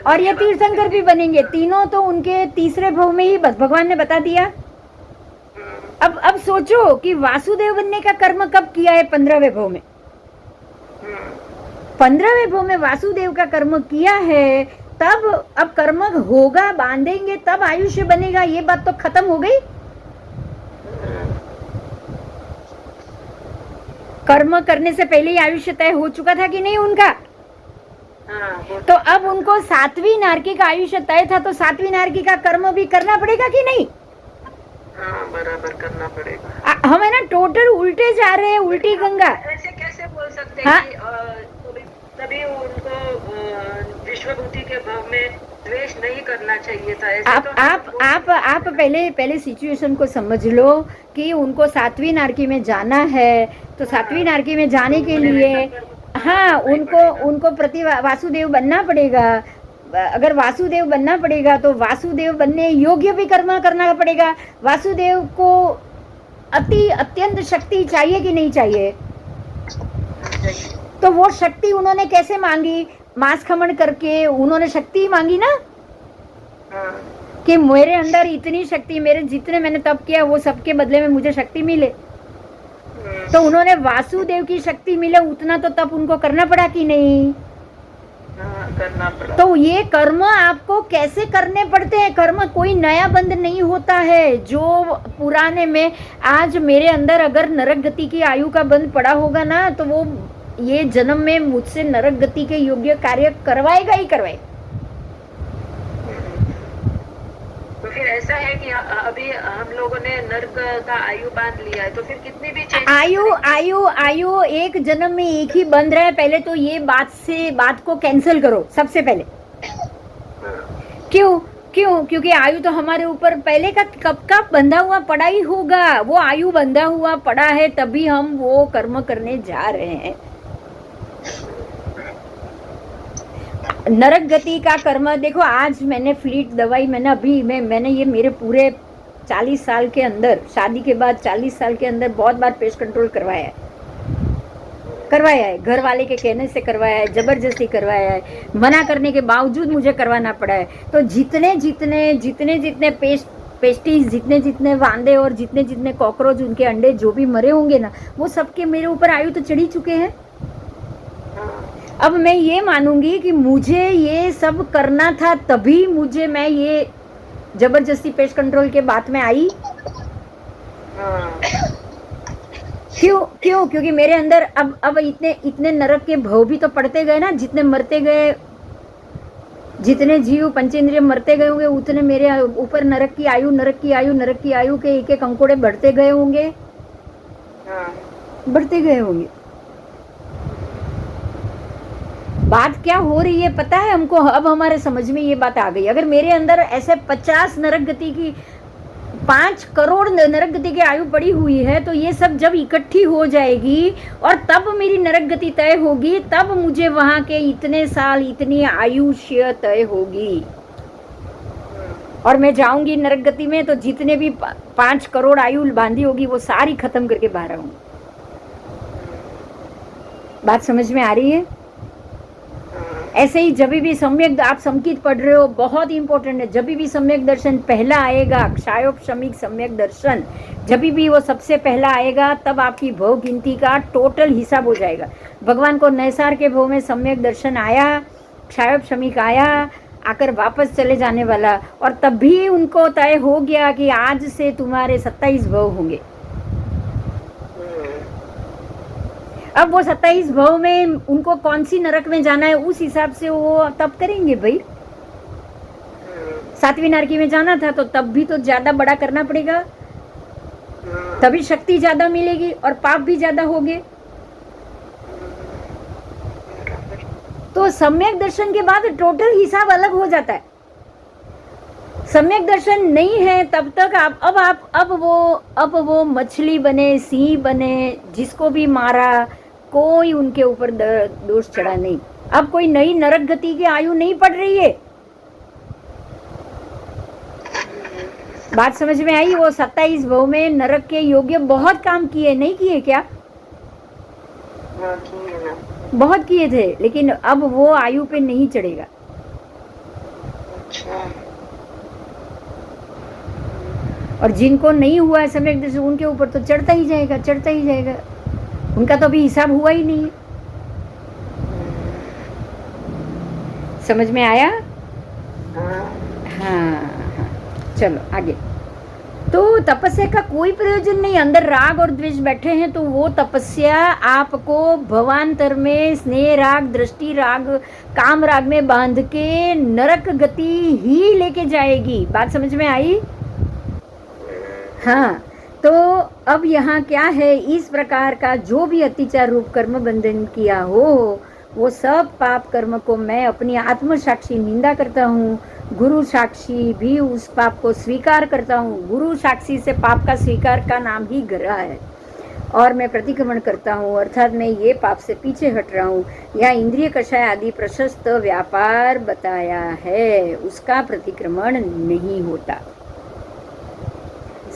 और ये तीर्थंकर भी बनेंगे, तीनों तो उनके तीसरे भव में ही भगवान ने बता दिया। अब सोचो कि वासुदेव बनने का कर्म कब किया है, 15वें भव में। 15वें भव में वासुदेव का कर्म किया है, तब अब कर्म होगा, बांधेंगे तब आयुष्य बनेगा, ये बात तो खत्म हो गई। कर्म करने से पहले ही आयुष्य तय हो चुका था कि नहीं उनका। तो अब उनको 7वीं नारकी का आयुष्य तय था, तो 7वीं नारकी का कर्म भी करना पड़ेगा कि नहीं। बराबर करना पड़ेगा। हम है ना टोटल उल्टे जा रहे हैं, उल्टी गंगा। ऐसे कैसे बोल सकते हैं कि तभी उनको विश्वभूति के भाव में द्वेष नहीं करना चाहिए था। ऐसे आप पहले सिचुएशन को समझ लो कि उनको 7वीं नारकी में जाना है, तो 7वीं नारकी में जाने के लिए हाँ उनको प्रति वासुदेव बनना पड़ेगा। अगर वासुदेव बनना पड़ेगा तो वासुदेव बनने योग्य भी कर्म करना पड़ेगा। वासुदेव को अत्यंत शक्ति चाहिए कि नहीं चाहिए। तो वो शक्ति उन्होंने कैसे मांगी, मांस खमन करके उन्होंने शक्ति मांगी ना, कि मेरे अंदर इतनी शक्ति, मेरे जितने मैंने तप किया वो सबके बदले में मुझे शक्ति मिले। तो उन्होंने वासुदेव की शक्ति मिले उतना तो तप उनको करना पड़ा कि नहीं। करना पड़ा। तो ये कर्म आपको कैसे करने पड़ते हैं। कर्म कोई नया बंध नहीं होता है, जो पुराने में आज मेरे अंदर अगर नरक गति की आयु का बंध पड़ा होगा ना, तो वो ये जन्म में मुझसे नरक गति के योग्य कार्य करवाएगा ही करवाएगा। तो फिर ऐसा है कि अभी हम लोगों ने नरक का आयु बांध लिया है, तो फिर कितनी भी आयु एक जन्म में एक ही बंध रहा है। पहले तो ये बात को कैंसिल करो सबसे पहले। क्यों? क्योंकि आयु तो हमारे ऊपर पहले का कब का बंधा हुआ पड़ा ही होगा। वो आयु बंधा हुआ पड़ा है, तभी हम वो कर्म करने जा रहे हैं। नरक गति का कर्म देखो, आज मैंने फ्लीट दवाई मैंने ये मेरे पूरे 40 साल के अंदर, शादी के बाद 40 साल के अंदर बहुत बार पेस्ट कंट्रोल करवाया है। घर वाले के कहने से करवाया है, जबरदस्ती करवाया है, मना करने के बावजूद मुझे करवाना पड़ा है। तो जितने पेस्ट पेस्टिस, जितने जितने वांदे और जितने जितने कॉकरोच, उनके अंडे जो भी मरे होंगे ना, वो सबके मेरे ऊपर आयु तो चढ़ी चुके हैं। अब मैं ये मानूंगी कि मुझे ये सब करना था, तभी मुझे मैं ये जबरदस्ती पेस्ट कंट्रोल के बात में आई। क्यों क्यों? क्योंकि मेरे अंदर अब इतने इतने नरक के भव भी तो पड़ते गए ना, जितने मरते गए, जितने जीव पंचेंद्रिय मरते गए होंगे, उतने मेरे ऊपर नरक की आयु, नरक की आयु, नरक की आयु के एक एक अंकोड़े बढ़ते गए होंगे, बढ़ते गए होंगे। बात क्या हो रही है पता है हमको? अब हमारे समझ में ये बात आ गई। अगर मेरे अंदर ऐसे 50 नरक गति की, 5 करोड़ नरक गति की आयु पड़ी हुई है, तो ये सब जब इकट्ठी हो जाएगी और तब मेरी नरक गति तय होगी, तब मुझे वहां के इतने साल, इतनी आयुष्य तय होगी और मैं जाऊंगी नरक गति में, तो जितने भी 5 करोड़ आयु बांधी होगी वो सारी खत्म करके बाहर आऊंगी। बात समझ में आ रही है? ऐसे ही जब भी सम्यक, आप संकित पढ़ रहे हो, बहुत इंपॉर्टेंट है। जब भी सम्यक दर्शन पहला आएगा, क्षायोपशमिक सम्यक दर्शन, जब भी वो सबसे पहला आएगा, तब आपकी भव गिनती का टोटल हिसाब हो जाएगा। भगवान को नैसार के भव में सम्यक दर्शन आया, क्षायोपशमिक आया, आकर वापस चले जाने वाला, और तब भी उनको तय हो गया कि आज से तुम्हारे 27 भव होंगे। अब वो 27 भव में उनको कौन सी नरक में जाना है, उस हिसाब से वो तब करेंगे भाई। 7वीं नरकी में जाना था तो तब भी तो ज्यादा बड़ा करना पड़ेगा, तभी शक्ति ज्यादा मिलेगी और पाप भी ज्यादा होंगे। तो सम्यक दर्शन के बाद टोटल हिसाब अलग हो जाता है। सम्यक दर्शन नहीं है तब तक आप अब वो मछली बने, सिंह बने, जिसको भी मारा, कोई उनके ऊपर दोष चढ़ा नहीं। अब कोई नई नरक गति की आयु नहीं पड़ रही है। बात समझ में आई? वो 27 भव में नरक के योग्य बहुत काम किए, नहीं किए क्या? बहुत किए थे, लेकिन अब वो आयु पे नहीं चढ़ेगा। और जिनको नहीं हुआ है सम्यक दर्शन, उनके ऊपर तो चढ़ता ही जाएगा, चढ़ता ही जाएगा। उनका तो अभी हिसाब हुआ ही नहीं है। समझ में आया? हाँ, चलो आगे। तो तपस्या का कोई प्रयोजन नहीं। अंदर राग और द्वेष बैठे हैं तो वो तपस्या आपको भवांतर में स्नेह राग, दृष्टि राग, काम राग में बांध के नरक गति ही लेके जाएगी। बात समझ में आई? हाँ, तो अब यहाँ क्या है, इस प्रकार का जो भी अत्याचार रूप कर्म बंधन किया हो, वो सब पाप कर्म को मैं अपनी आत्म साक्षी निंदा करता हूँ। गुरु साक्षी भी उस पाप को स्वीकार करता हूँ। गुरु साक्षी से पाप का स्वीकार का नाम ही ग्रह है। और मैं प्रतिक्रमण करता हूँ, अर्थात मैं ये पाप से पीछे हट रहा हूँ। यह इंद्रिय कषाय आदि प्रशस्त व्यापार बताया है, उसका प्रतिक्रमण नहीं होता।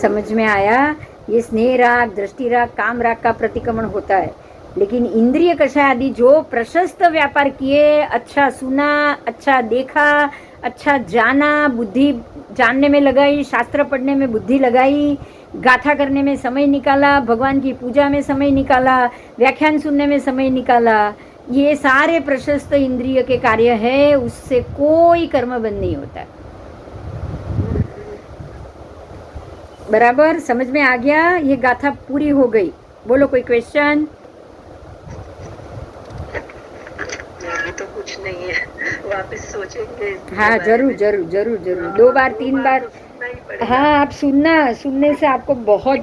समझ में आया? ये स्नेह राग, दृष्टि राग, काम राग का प्रतिक्रमण होता है, लेकिन इंद्रिय कषाय आदि जो प्रशस्त व्यापार किए, अच्छा सुना, अच्छा देखा, अच्छा जाना, बुद्धि जानने में लगाई, शास्त्र पढ़ने में बुद्धि लगाई, गाथा करने में समय निकाला, भगवान की पूजा में समय निकाला, व्याख्यान सुनने में समय निकाला, ये सारे प्रशस्त इंद्रिय के कार्य है, उससे कोई कर्म बंध नहीं होता। बराबर समझ में आ गया? ये गाथा पूरी हो गई। बोलो कोई क्वेश्चन? तो कुछ नहीं है, वापस सोचेंगे। हाँ जरूर जरूर जरूर जरूर, 2 बार 3 बार। हाँ, आप सुनने से आपको बहुत।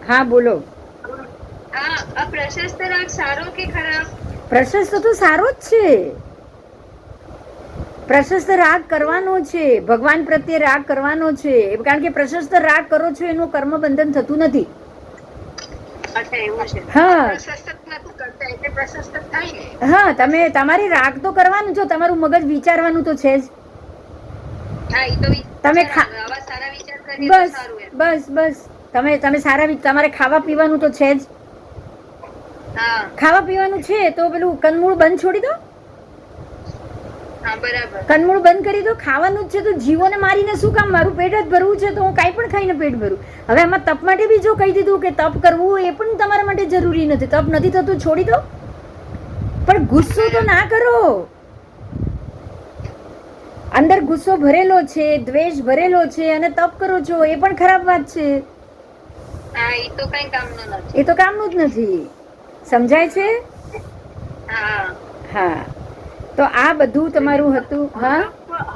हाँ बोलो। प्रशस्त राग सारो के खराब? પ્રશસ્ત તો સારો જ છે, પ્રશસ્ત રાગ કરવાનો છે, ભગવાન પ્રત્યે રાગ કરવાનો છે, કારણ કે પ્રશસ્ત રાગ કરો છો એનું કર્મ બંધન થતું નથી. હા, તમે તમારે રાગ તો કરવાનું છો, તમારું મગજ વિચારવાનું તો છે જ. તમે બસ બસ બસ તમે સારા, તમારે ખાવા પીવાનું તો છે જ. ખાવા પીવાનું છે તો પેલું કંદમૂળ બંધ છોડી દો. હા બરાબર. કનમૂળ બંધ કરી દો, ખાવાનું જ છે તો જીવોને મારીને શું કામ? મારું પેટ જ ભરવું છે તો હું કાંઈ પણ ખાઈને પેટ ભરું. હવે આમાં તપ માટે બી જો કહી દીધું કે તપ કરવું એ પણ તમારા માટે જરૂરી નથી. તપ નથી થતું છોડી દો, પણ ગુસ્સો તો ના કરો. અંદર ગુસ્સો ભરેલો છે, દ્વેષ ભરેલો છે અને તપ કરો છો એ પણ ખરાબ વાત છે. હા એ તો કઈ કામનું નથી. એ તો કામનું જ નથી. સમજાય છે? हाँ हाँ तो आ બધું તમારું હતું. हाँ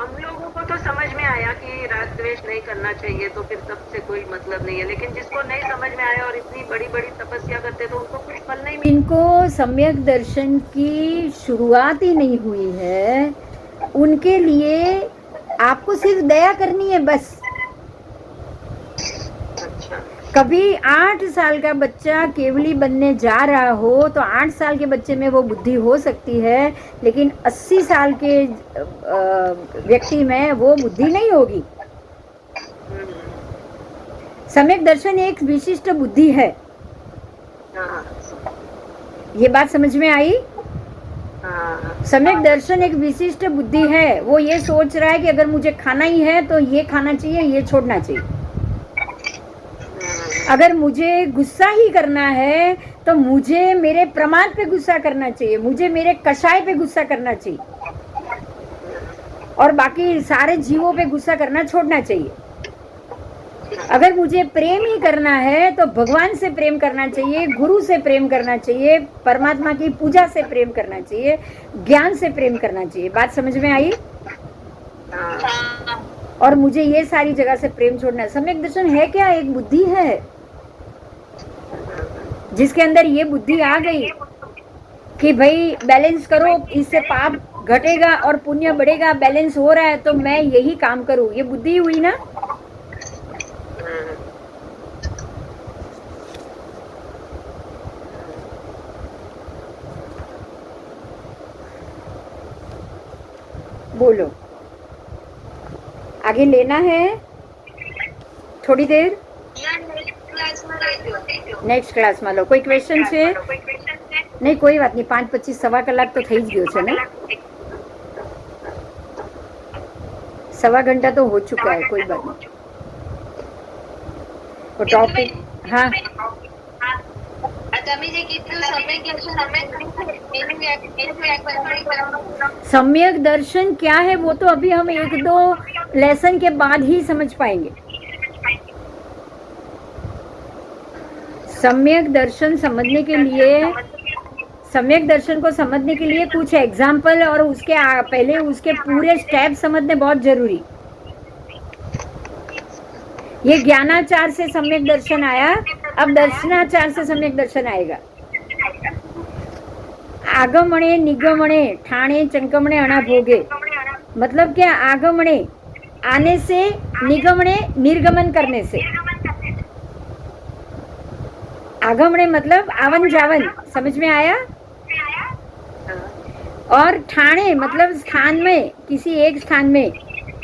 हम लोगों को तो समझ में आया कि राग द्वेष नहीं करना चाहिए तो फिर तब से कोई मतलब नहीं है, लेकिन जिसको नहीं समझ में आया और इतनी बड़ी बड़ी तपस्या करते तो उनको कुछ फल नहीं मिला. इनको सम्यक दर्शन की शुरुआत ही नहीं हुई है, उनके लिए आपको सिर्फ दया करनी है बस. अच्छा. कभी 8 साल का बच्चा केवली बनने जा रहा हो तो 8 साल के बच्चे में वो बुद्धि हो सकती है, लेकिन 80 साल के व्यक्ति में वो बुद्धि नहीं होगी. सम्यक दर्शन एक विशिष्ट बुद्धि है. हाँ. ये बात समझ में आई? हाँ. सम्यक दर्शन एक विशिष्ट बुद्धि है. वो ये सोच रहा है कि अगर मुझे खाना ही है तो ये खाना चाहिए, ये छोड़ना चाहिए. अगर मुझे गुस्सा ही करना है तो मुझे मेरे प्रमाद पे गुस्सा करना चाहिए, मुझे मेरे कषाय पे गुस्सा करना चाहिए और बाकी सारे जीवों पे गुस्सा करना छोड़ना चाहिए. अगर मुझे प्रेम ही करना है तो भगवान से प्रेम करना चाहिए, गुरु से प्रेम करना चाहिए, परमात्मा की पूजा से प्रेम करना चाहिए, ज्ञान से प्रेम करना चाहिए. बात समझ में आई? और मुझे ये सारी जगह से प्रेम छोड़ना है. सम्यक दर्शन है क्या? एक बुद्धि है. जिसके अंदर ये बुद्धि आ गई कि भाई बैलेंस करो, इससे पाप घटेगा और पुण्य बढ़ेगा, बैलेंस हो रहा है तो मैं यही काम करूं, ये बुद्धि हुई ना. बोलो, आगे लेना है थोड़ी देर. નેક્સ્ટ ક્લાસમાં લો. કોઈ ક્વેશ્ચન છે? નહીં, કોઈ વાત નહીં. 5:25 સવા કલાક તો થઈ જ ગયો છે ને. सवा घंटा तो हो चुका है, कोई बात नहीं. वो टॉपिक. हाँ सम्यक दर्शन क्या है वो तो अभी हम 1-2 लेसन के बाद ही समझ पाएंगे. सम्यक दर्शन समझने के लिए, सम्यक दर्शन को समझने के लिए कुछ एग्जाम्पल और उसके पहले उसके पूरे स्टेप समझने बहुत जरूरी. ये ज्ञानाचार से सम्यक दर्शन आया, अब दर्शनाचार से सम्यक दर्शन आएगा. आगमणे निगमणे ठाणे चंकमणे अणा भोगे, मतलब क्या? आगमणे आने से, निगमणे निर्गमन करने से. आगमणे मतलब आवन जावन, समझ में आया? और ठाणे मतलब स्थान में, किसी एक स्थान में.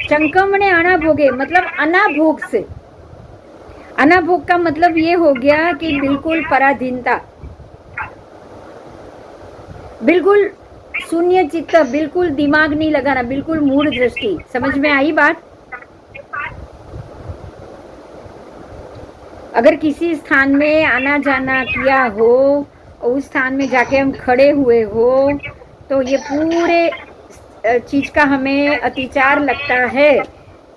चंकमणे अनाभोगे मतलब अनाभोग से. अनाभोग का मतलब ये हो गया कि बिल्कुल पराधीनता, बिल्कुल शून्य चित्त, बिल्कुल दिमाग नहीं लगाना, बिल्कुल मूढ़ दृष्टि. समझ में आई बात? अगर किसी स्थान में आना जाना किया हो, उस स्थान में जाके हम खड़े हुए हो तो ये पूरे चीज का हमें अतिचार लगता है.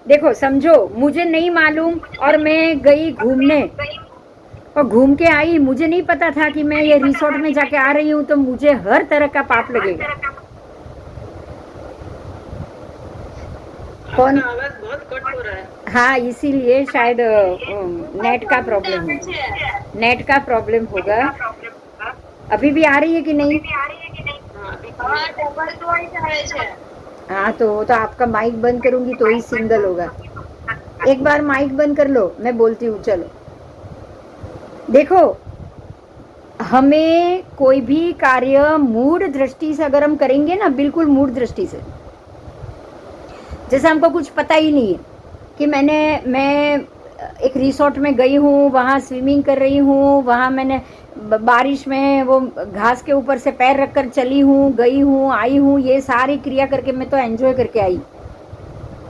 देखो समझो, मुझे नहीं मालूम और मैं गई घूमने और घूम के आई, मुझे नहीं पता था कि मैं ये रिसोर्ट में जाके आ रही हूँ तो मुझे हर तरह का पाप लगेगा. कौन? आवाज बहुत कट हो रहा है. हाँ, इसीलिए शायद नेट का प्रॉब्लम है, नेट का प्रॉब्लम होगा. अभी भी आ रही है कि नहीं? हाँ तो आपका माइक बंद करूंगी तो ही सिंगल होगा. एक बार माइक बंद कर लो, मैं बोलती हूँ. चलो देखो, हमें कोई भी कार्य मूढ़ दृष्टि से अगर हम करेंगे ना, बिल्कुल मूढ़ दृष्टि से, जैसे हमको कुछ पता ही नहीं है कि मैं एक रिसोर्ट में गई हूँ, वहाँ स्विमिंग कर रही हूँ, वहाँ मैंने बारिश में वो घास के ऊपर से पैर रखकर चली हूँ, गई हूँ, आई हूँ, ये सारी क्रिया करके मैं तो एंजॉय करके आई।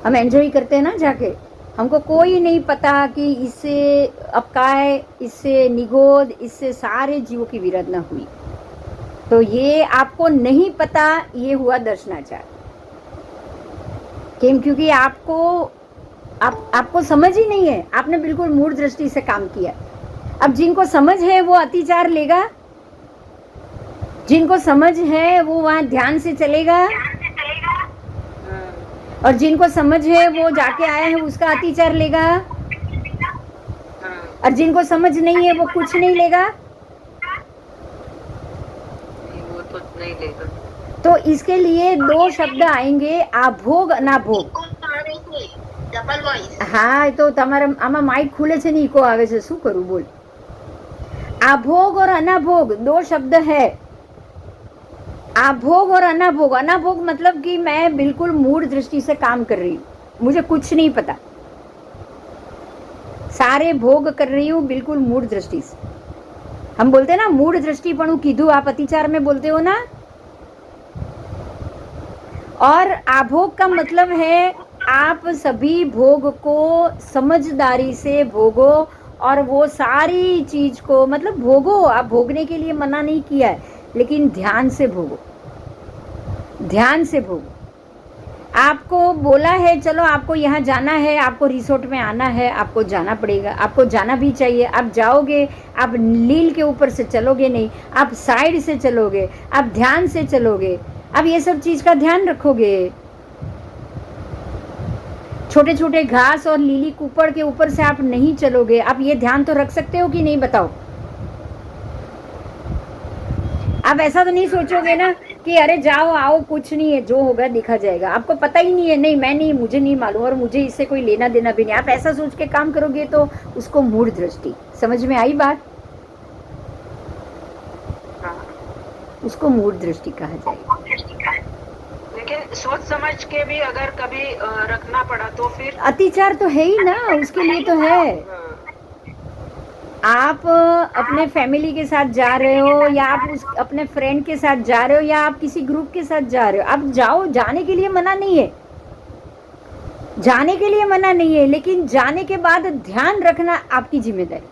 हम एंजॉय करते हैं ना जाके, हमको कोई नहीं पता कि इससे अपकाय, इससे निगोद, इससे सारे जीवों की विरधना हुई। तो ये आपको नहीं पता, ये हुआ दर्शनाचार। क्योंकि आपको समझ ही नहीं है, आपने बिल्कुल मूढ़ दृष्टि से काम किया। अब जिनको समझ है वो अतिचार लेगा, जिनको समझ है वो वहां ध्यान से चलेगा, और जिनको समझ है वो जाके आया है उसका अतिचार लेगा, और जिनको समझ नहीं है वो कुछ नहीं लेगा। वो तो नहीं लेगा। तो इसके लिए दो शब्द आएंगे, आभोग अनाभोग। હા તો તમારા આમાં માઇક ખુલે છે ને ઇકો આવે છે, શું કરું બોલ। आभोग और अनाभोग दो शब्द है। आभोग और अनाभोग, अनाभोग मतलब कि मैं बिल्कुल मूढ़ दृष्टि से काम कर रही हूँ, मुझे कुछ नहीं पता, सारे भोग कर रही हूँ बिल्कुल मूढ़ दृष्टि से। हम बोलते हैं ना मूढ़ दृष्टि पण कीधु, आप अतिचार में बोलते हो ना। और आभोग का मतलब है आप सभी भोग को समझदारी से भोगो, और वो सारी चीज को मतलब भोगो। आप भोगने के लिए मना नहीं किया है, लेकिन ध्यान से भोगो, ध्यान से भोगो। आपको बोला है चलो आपको यहाँ जाना है, आपको रिसोर्ट में आना है, आपको जाना पड़ेगा, आपको जाना भी चाहिए। आप जाओगे, आप लील के ऊपर से चलोगे नहीं, आप साइड से चलोगे, आप ध्यान से चलोगे, आप ये सब चीज का ध्यान रखोगे। छोटे छोटे घास और लीली कुपड़ के ऊपर से आप नहीं चलोगे, आप ये ध्यान तो रख सकते हो कि नहीं बताओ। आप ऐसा तो नहीं सोचोगे ना कि अरे जाओ आओ कुछ नहीं है, जो होगा देखा जाएगा, आपको पता ही नहीं है, नहीं मैं नहीं, मुझे नहीं मालूम और मुझे इससे कोई लेना देना भी नहीं। आप ऐसा सोच के काम करोगे तो उसको मूढ़ दृष्टि। समझ में आई बात? उसको मूढ़ दृष्टि कहा जाएगा। लेकिन सोच समझ के भी अगर कभी रखना पड़ा तो फिर अतिचार तो है ही ना, उसके लिए तो है। आप अपने फैमिली के साथ जा रहे हो, या आप अपने फ्रेंड के साथ जा रहे हो, या आप किसी ग्रुप के साथ जा रहे हो, आप जाओ, जाने के लिए मना नहीं है, जाने के लिए मना नहीं है, लेकिन जाने के बाद ध्यान रखना आपकी जिम्मेदारी।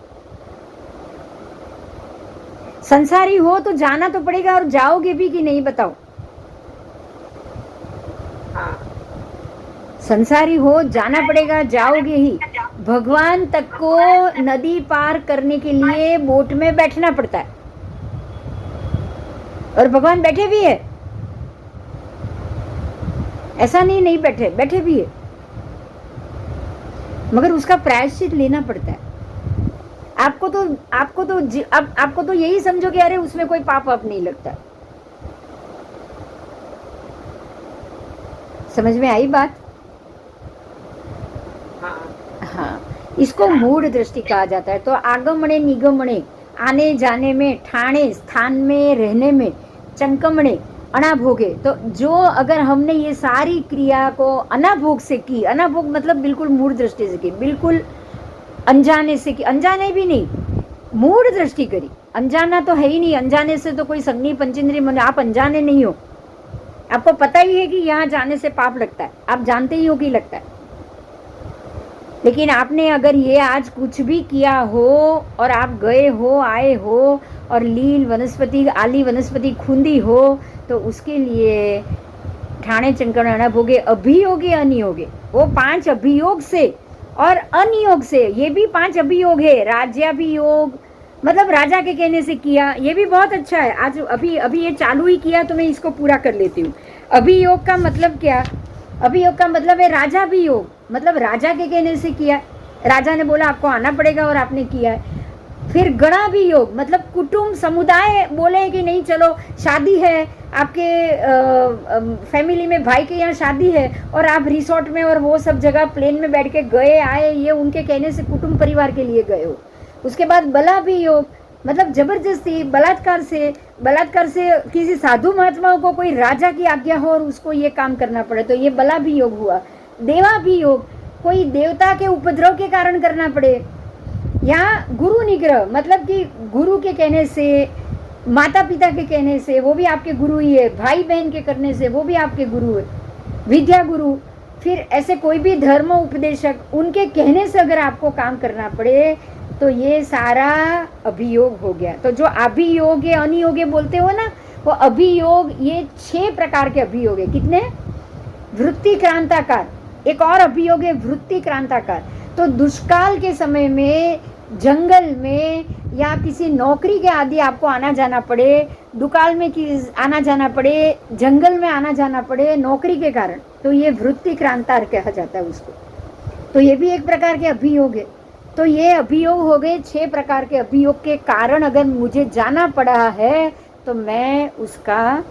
संसारी हो तो जाना तो पड़ेगा, और जाओगे भी कि नहीं बताओ। संसारी हो जाना पड़ेगा, जाओगे ही। भगवान तक को नदी पार करने के लिए बोट में बैठना पड़ता है, और भगवान बैठे भी है, ऐसा नहीं बैठे, बैठे भी है, मगर उसका प्रायश्चित लेना पड़ता है। आपको तो यही समझो कि अरे उसमें कोई पाप आप नहीं लगता। समझ में आई बात? हाँ, इसको मूढ़ दृष्टि कहा जाता है। तो आगमणे निगमणे, आने जाने में, ठाणे स्थान में, रहने में, चंकमणे अनाभोगे। तो जो अगर हमने ये सारी क्रिया को अनाभोग से की, अनाभोग मतलब बिल्कुल मूढ़ दृष्टि से की, बिल्कुल अनजाने से की, अनजाने भी नहीं, मूढ़ दृष्टि करी। अनजाना तो है ही नहीं, अनजाने से तो कोई संगनी पंचेंद्रिय मन, आप अनजाने नहीं हो, आपको पता ही है कि यहाँ जाने से पाप लगता है, आप जानते ही हो कि लगता है। लेकिन आपने अगर ये आज कुछ भी किया हो और आप गए हो, आए हो, और लील वनस्पति, आली वनस्पति खूंदी हो, तो उसके लिए ठाणे चंकण अनाभोगे, अभियोगे अनियोगे, वो 5 अभियोग से और अनियोग से, ये भी 5 अभियोग है। राज्याभियोग मतलब राजा के कहने से किया, ये भी बहुत अच्छा है। आज अभी ये चालू ही किया तो मैं इसको पूरा कर लेती हूँ। अभियोग का मतलब क्या? अभियोग का मतलब है राजा भी योग, मतलब राजा के कहने से किया, राजा ने बोला आपको आना पड़ेगा और आपने किया है। फिर गणा भी योग मतलब कुटुंब समुदाय बोले कि नहीं चलो शादी है, आपके फैमिली में भाई के यहाँ शादी है, और आप रिसोर्ट में और वो सब जगह प्लेन में बैठ के गए आए, ये उनके कहने से कुटुंब परिवार के लिए गए हो। उसके बाद बला भी योग मतलब जबरदस्ती बलात्कार से किसी साधु महात्माओं को कोई राजा की आज्ञा हो और उसको ये काम करना पड़े, तो ये बला भी योग हुआ। देवा भी योग कोई देवता के उपद्रव के कारण करना पड़े, यहाँ गुरु निग्रह मतलब कि गुरु के कहने से, माता पिता के कहने से, वो भी आपके गुरु ही है, भाई बहन के करने से वो भी आपके गुरु है, विद्या गुरु, फिर ऐसे कोई भी धर्म उपदेशक, उनके कहने से अगर आपको काम करना पड़े तो ये सारा अभियोग हो गया। तो जो अभियोग है, अनियोग है बोलते हो ना, वो अभियोग, ये 6 प्रकार के अभियोग है। कितने? वृत्ति क्रांताकार, एक और अभियोग है वृत्ति क्रांताकार। तो दुष्काल के समय में जंगल में या किसी नौकरी के आदि आपको आना जाना पड़े, दुकान में आना जाना पड़े, जंगल में आना जाना पड़े नौकरी के कारण, तो ये वृत्ति क्रांतार कहा जाता है उसको। तो ये भी एक प्रकार के अभियोग है। तो ये अभियोग हो गए 6 प्रकार के अभियोग के कारण अगर मुझे जाना पड़ा है तो मैं उसका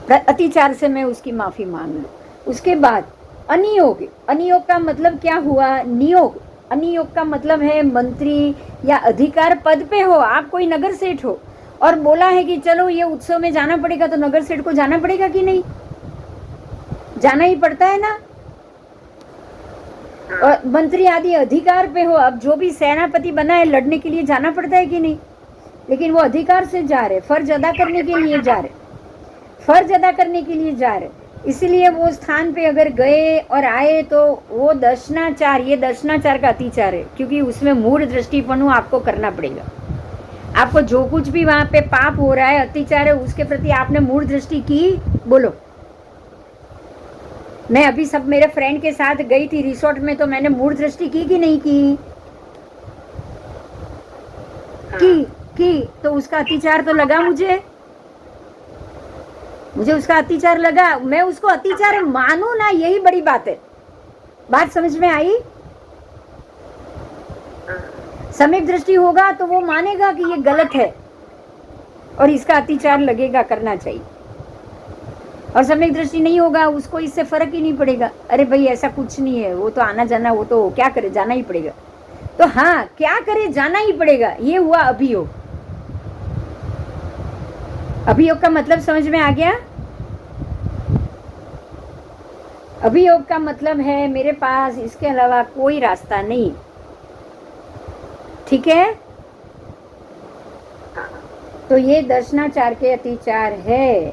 अतिचार से मैं उसकी माफी मांग लूं। उसके बाद अनियोग, अनियोग का मतलब क्या हुआ? नियोग, अनियोग का मतलब है मंत्री या अधिकार पद पे हो आप, कोई नगर सेठ हो और बोला है कि चलो ये उत्सव में जाना पड़ेगा, तो नगर सेठ को जाना पड़ेगा कि नहीं? जाना ही पड़ता है ना। और मंत्री आदि अधिकार पे हो, अब जो भी सेनापति बना है लड़ने के लिए जाना पड़ता है कि नहीं? लेकिन वो अधिकार से जा रहे, फर्ज अदा करने के लिए जा रहे, फर्ज अदा करने के लिए जा रहे, इसलिए वो स्थान पे अगर गए और आए तो वो दर्शनाचार, ये दर्शनाचार का अतिचार है, क्योंकि उसमें मूढ़ दृष्टिपनु आपको करना पड़ेगा। आपको जो कुछ भी वहां पे पाप हो रहा है, अतिचार है, उसके प्रति आपने मूढ़ दृष्टि की। बोलो, मैं अभी सब मेरे फ्रेंड के साथ गई थी रिसोर्ट में, तो मैंने मूढ़ दृष्टि की कि नहीं की? की तो उसका अतिचार तो लगा मुझे उसका अतिचार लगा, मैं उसको अतिचार मानू ना, यही बड़ी बात है। बात समझ में आई? सम्यक दृष्टि होगा तो वो मानेगा कि ये गलत है और इसका अतिचार लगेगा, करना चाहिए। और सम्यक दृष्टि नहीं होगा, उसको इससे फर्क ही नहीं पड़ेगा, अरे भाई ऐसा कुछ नहीं है, वो तो आना जाना, वो तो क्या करे, जाना ही पड़ेगा। तो हाँ, क्या करे, जाना ही पड़ेगा, ये हुआ अभियोग। अभियोग का मतलब समझ में आ गया? अभियोग का मतलब है मेरे पास इसके अलावा कोई रास्ता नहीं, ठीक है? तो ये दर्शनाचार के अतिचार है।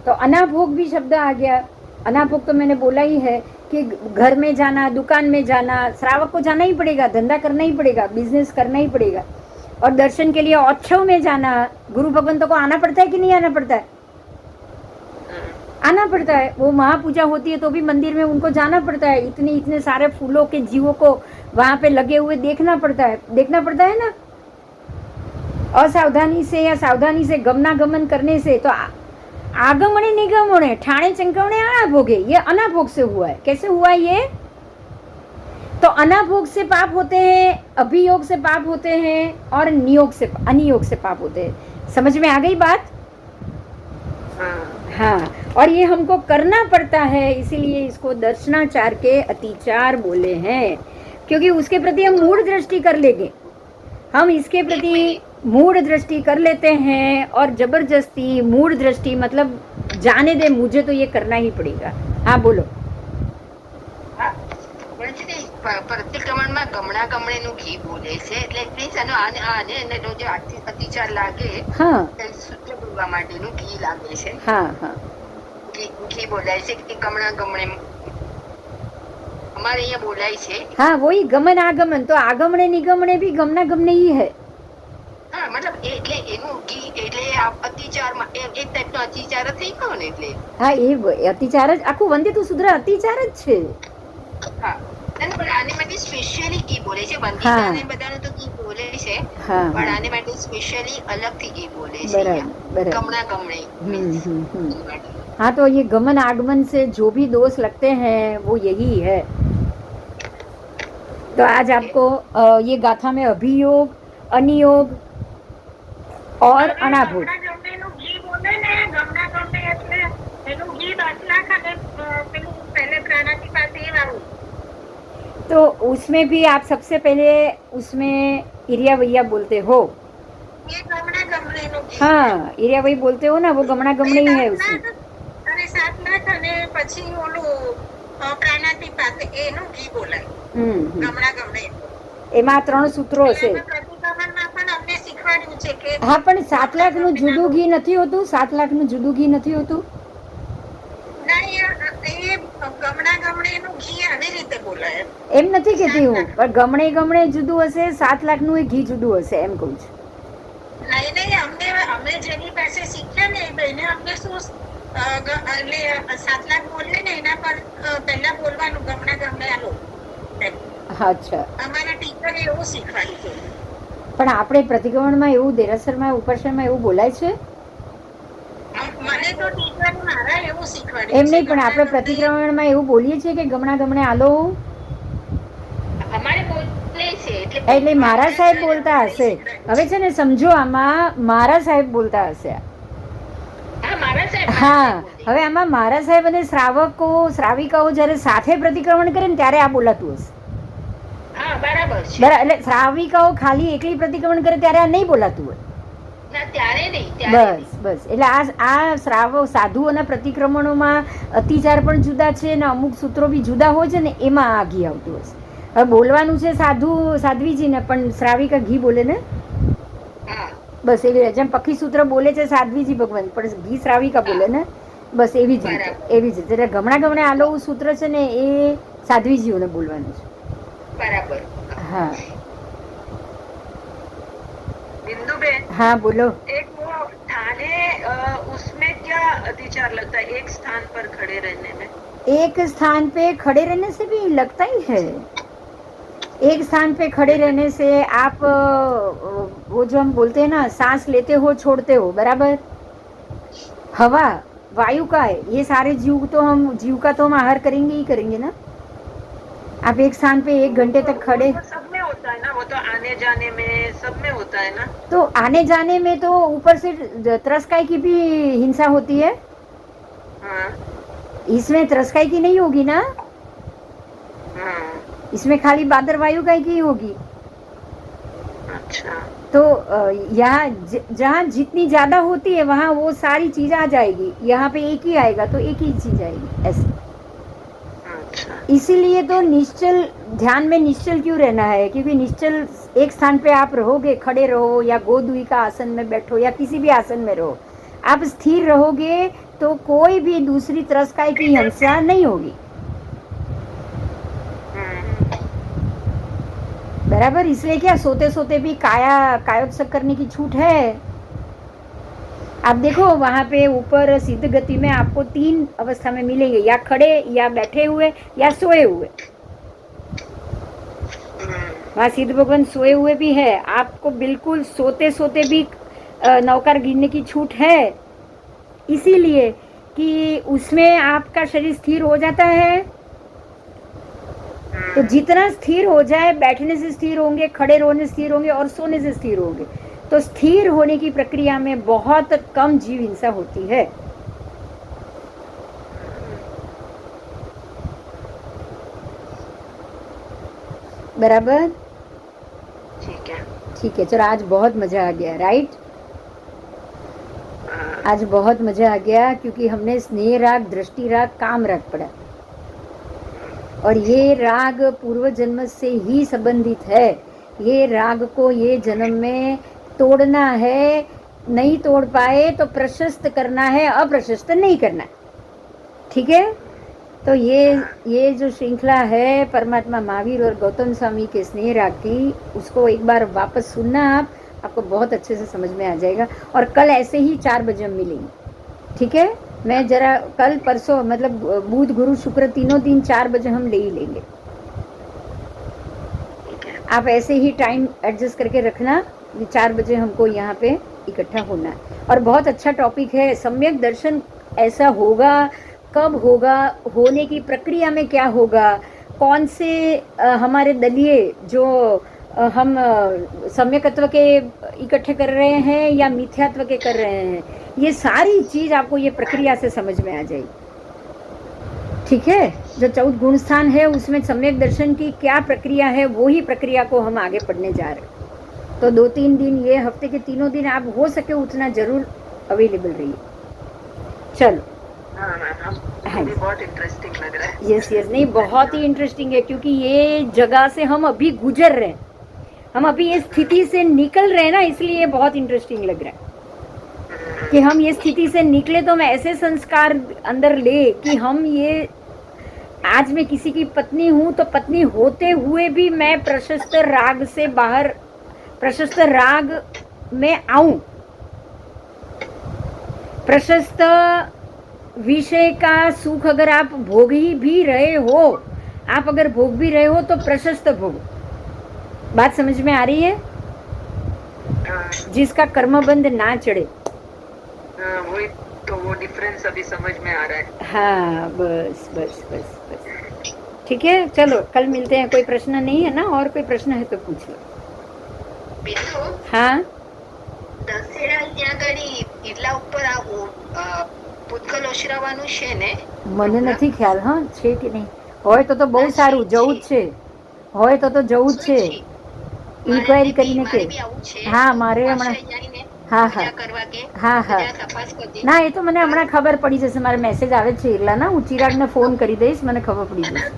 तो अनाभोग भी शब्द आ गया। अनाभोग तो मैंने बोला ही है कि घर में जाना, दुकान में जाना, श्रावक को जाना ही पड़ेगा, धंधा करना ही पड़ेगा, बिजनेस करना ही पड़ेगा। और दर्शन के लिए उत्सव में जाना, गुरु भगवंतों को आना पड़ता है कि नहीं आना पड़ता है? आना पड़ता है। वो महापूजा होती है तो भी मंदिर में उनको जाना पड़ता है, इतने सारे फूलों के जीवों को वहां पे लगे हुए देखना पड़ता है ना। असावधानी से या सावधानी से गमनागमन करने से तो आगमने निगमने ठाणे चंकवणे अनाभोगे, ये अनाभोग से हुआ है। कैसे हुआ ये? तो अनाभोग से पाप होते हैं, अभियोग से पाप होते हैं और नियोग से, अनियोग से पाप होते हैं। समझ में आ गई बात? हाँ, और ये हमको करना पड़ता है, इसीलिए इसको दर्शनाचार के अतिचार बोले हैं, क्योंकि उसके प्रति हम मूढ़ दृष्टि कर लेंगे। हम इसके प्रति मूढ़ दृष्टि कर लेते हैं और जबरदस्ती मूढ़ दृष्टि मतलब जाने दे, मुझे तो ये करना ही पड़ेगा। हाँ बोलो। પ્રતિક્રમણમાં ગમણા ગમણેનું ઘી બોલે છે, એટલે પ્લીઝ આને જે અતિચાર લાગે શુદ્ધ કરવા માટેનું ઘી લાગે છે। ઘી બોલાય છે કે ગમણા ગમણે हमारे यहाँ बोलाई છે। हाँ, वही गमन आगमन, तो आगमने निगमने भी गमना गमने ही है। हाँ, मतलब એટલે એનું ઘી એટલે આ અતિચારમાં એક ટાઈપનો અતિચાર જ થઈ ગયો ને એટલે। હા, એ અતિચાર જ આખું વંદે તું સુધરા અતિચાર જ છે। હા, પણ આને માટે સ્પેશિયલી ઘી બોલે છે, વંદિતાને બધાને તો ઘી બોલે છે, પણ આને માટે સ્પેશિયલી અલગથી ઘી બોલે છે। ગમણા ગમણે। हाँ, तो ये गमन आगमन से जो भी दोष लगते हैं वो यही है। तो आज आपको ये गाथा में अभियोग, अनियोग और अनाभोग, तो उसमें भी आप सबसे पहले उसमें इरिया वैया बोलते हो। हाँ, इरिया वही बोलते हो ना, वो गमना गमने ही है उसमें। એમાં 3 સૂત્રો હશે. પ્રતિક્રમણમાં પણ અમને શીખવાડ્યું છે કે હા, પણ 7 લાખનું જુદું ઘી નથી હોતું? 7 લાખનું જુદું ઘી નથી હોતું? એમ નથી કેતી હું, પણ ગમણે જુદું હશે, 7 લાખનું એ ઘી જુદું હશે એમ કહું છું. નહીં, અમે જેની પાસે શીખ્યા ને એ બેને અમને શું 7 લાખ બોલીએ ને એના પર પહેલા બોલવાનું ગમણે આલો. અચ્છા, અમારા ટીચરે એવું શીખવાડ્યું. પણ આપણે પ્રતિક્રમણમાં એવું, દેરાસરમાં ઉપાસનામાં એવું બોલાય છે? મને તો ટીચર મારા એવું શીખવાડ્યું. એમ નહીં, પણ આપણે પ્રતિક્રમણમાં એવું બોલીએ છીએ કે ગમણે આલો. અમારે બોલે છે એટલે મારા સાહેબ બોલતા હશે. હવે છે ને સમજો, આમાં મારા સાહેબ બોલતા હશે. હા, હવે આમાં મારા સાહેબ અને શ્રાવિકાઓ જયારે સાથે પ્રતિક્રમણ કરે ને ત્યારે આ બોલાતું હશે. બરાબર. એટલે શ્રાવિકાઓ ખાલી એકલી પ્રતિક્રમણ કરે ત્યારે આ નહીં બોલાતું હોય. બસ. એટલે આ સાધુઓના પ્રતિક્રમણોમાં અતિચાર પણ જુદા છે ને અમુક સૂત્રો બી જુદા હોય છે ને, એમાં આ ઘી આવતું હશે. હવે બોલવાનું છે સાધ્વીજીને, પણ શ્રાવિકા ઘી બોલે ને. બસ એવી રીતે જેમ પક્ષી સૂત્ર બોલે છે સાધ્વીજી ભગવાન, પણ ઘી શ્રાવિકા બોલે ને. બસ એવી જ રીતે. એટલે ગમણે આલો સૂત્ર છે ને એ સાધ્વીજીઓને બોલવાનું છે. બરાબર. હા बिंदु बेन, हाँ बोलो. एक वो थाने उसमें क्या अतिचार लगता है एक स्थान पर खड़े रहने में? एक स्थान पे खड़े रहने से भी लगता ही है. एक स्थान पे खड़े रहने से आप वो जो हम बोलते हैं ना, सांस लेते हो छोड़ते हो, बराबर. हवा वायु का है, ये सारे जीव का तो हम आहार करेंगे ही करेंगे ना. आप एक स्थान पे 1 घंटे तक खड़े, सब में होता है ना, वो तो आने जाने में सब में होता है ना. तो आने जाने में तो ऊपर से त्रस्काई की भी हिंसा होती है. हाँ. इसमें त्रस्काई की नहीं होगी ना. हाँ. इसमें खाली बादर वायु का ही होगी. अच्छा. तो यहाँ जहाँ जितनी ज्यादा होती है वहाँ वो सारी चीज आ जाएगी. यहाँ पे एक ही आएगा तो एक ही चीज आएगी ऐसे. अच्छा. इसीलिए तो निश्चल ध्यान में निश्चल क्यों रहना है? क्योंकि निश्चल एक स्थान पे आप रहोगे, खड़े रहो या गोदुई का आसन में बैठो या किसी भी आसन में रहो, आप स्थिर रहोगे तो कोई भी दूसरी त्रस्काई की हिंसा नहीं होगी. बराबर. इसलिए क्या सोते सोते भी कायोत्सक करने की छूट है. आप देखो वहाँ पे ऊपर सिद्ध गति में आपको 3 अवस्था में मिलेंगे, या खड़े या बैठे हुए या सोए हुए. वहाँ सिद्ध भगवान सोए हुए भी है. आपको बिल्कुल सोते सोते भी नौकार गिरने की छूट है, इसीलिए कि उसमें आपका शरीर स्थिर हो जाता है. तो जितना स्थिर हो जाए, बैठने से स्थिर होंगे, खड़े रहने से स्थिर होंगे और सोने से स्थिर होंगे, तो स्थिर होने की प्रक्रिया में बहुत कम जीव हिंसा होती है. बराबर. ठीक है. चलो, आज बहुत मजा आ गया, राइट. आज बहुत मजा आ गया क्योंकि हमने स्नेह राग, दृष्टि राग, काम राग पढ़ा, और ये राग पूर्व जन्म से ही संबंधित है. ये राग को ये जन्म में तोड़ना है, नहीं तोड़ पाए तो प्रशस्त करना है, अप्रशस्त नहीं करना. ठीक है. तो ये जो श्रृंखला है परमात्मा महावीर और गौतम स्वामी के स्नेह राग की, उसको एक बार वापस सुनना आपको बहुत अच्छे से समझ में आ जाएगा. और कल ऐसे ही 4 बजे हम मिलेंगे. ठीक है. मैं जरा कल परसों मतलब बुध गुरु शुक्र तीनों दिन 4 बजे हम ले ही लेंगे. आप ऐसे ही टाइम एडजस्ट करके रखना. 4 बजे हमको यहाँ पे इकट्ठा होना है. और बहुत अच्छा टॉपिक है. सम्यक दर्शन ऐसा होगा, कब होगा, होने की प्रक्रिया में क्या होगा, कौन से हमारे दलिए जो हम सम्यकत्व के इकट्ठे कर रहे हैं या मिथ्यात्व के कर रहे हैं, ये सारी चीज आपको ये प्रक्रिया से समझ में आ जाएगी. ठीक है. जो 14 गुण स्थान है उसमें सम्यक दर्शन की क्या प्रक्रिया है, वो ही प्रक्रिया को हम आगे पढ़ने जा रहे हैं. तो 2-3 दिन, ये हफ्ते के तीनों दिन आप हो सके उतना जरूर अवेलेबल रहिए. चलो. हाँ, बहुत इंटरेस्टिंग लग रहा है. यस. नहीं, बहुत ही इंटरेस्टिंग है क्योंकि ये जगह से हम अभी गुजर रहे हैं. हम अभी ये स्थिति से निकल रहे हैं ना, इसलिए ये बहुत इंटरेस्टिंग लग रहा है कि हम ये स्थिति से निकले तो हम ऐसे संस्कार अंदर ले कि हम ये, आज मैं किसी की पत्नी हूं तो पत्नी होते हुए भी मैं प्रशस्त राग से बाहर, प्रशस्त राग में आऊं, प्रशस्त विषय का सुख अगर आप भोग ही भी रहे हो, आप अगर भोग भी रहे हो तो प्रशस्त भोग। बात समझ में आ रही है? जिसका कर्मबंध ना चढ़े। वही तो, वो डिफरेंस अभी समझ में आ रहा है। हाँ बस बस बस बस, ठीक है, चलो कल मिलते हैं। कोई प्रश्न नहीं है ना? और कोई प्रश्न है तो पूछ लो। हाँ, દશેરા ત્યાં ઘડી એટલા ઉપર આવું પૂતગલ ઓશરાવાનું છે ને? મને નથી ખ્યાલ હા છે કે નહીં, હોય તો બહુ સારું, જવું જ છે, હોય તો જવું જ છે, ઇન્ક્વાયરી કરીને કે. હા મારે હમણાં, હા હા હા હા, ના એ તો મને હમણાં ખબર પડી જશે, મારે મેસેજ આવે છે એટલા ના, હું ચિરાગને ફોન કરી દઈશ, મને ખબર પડી જશે.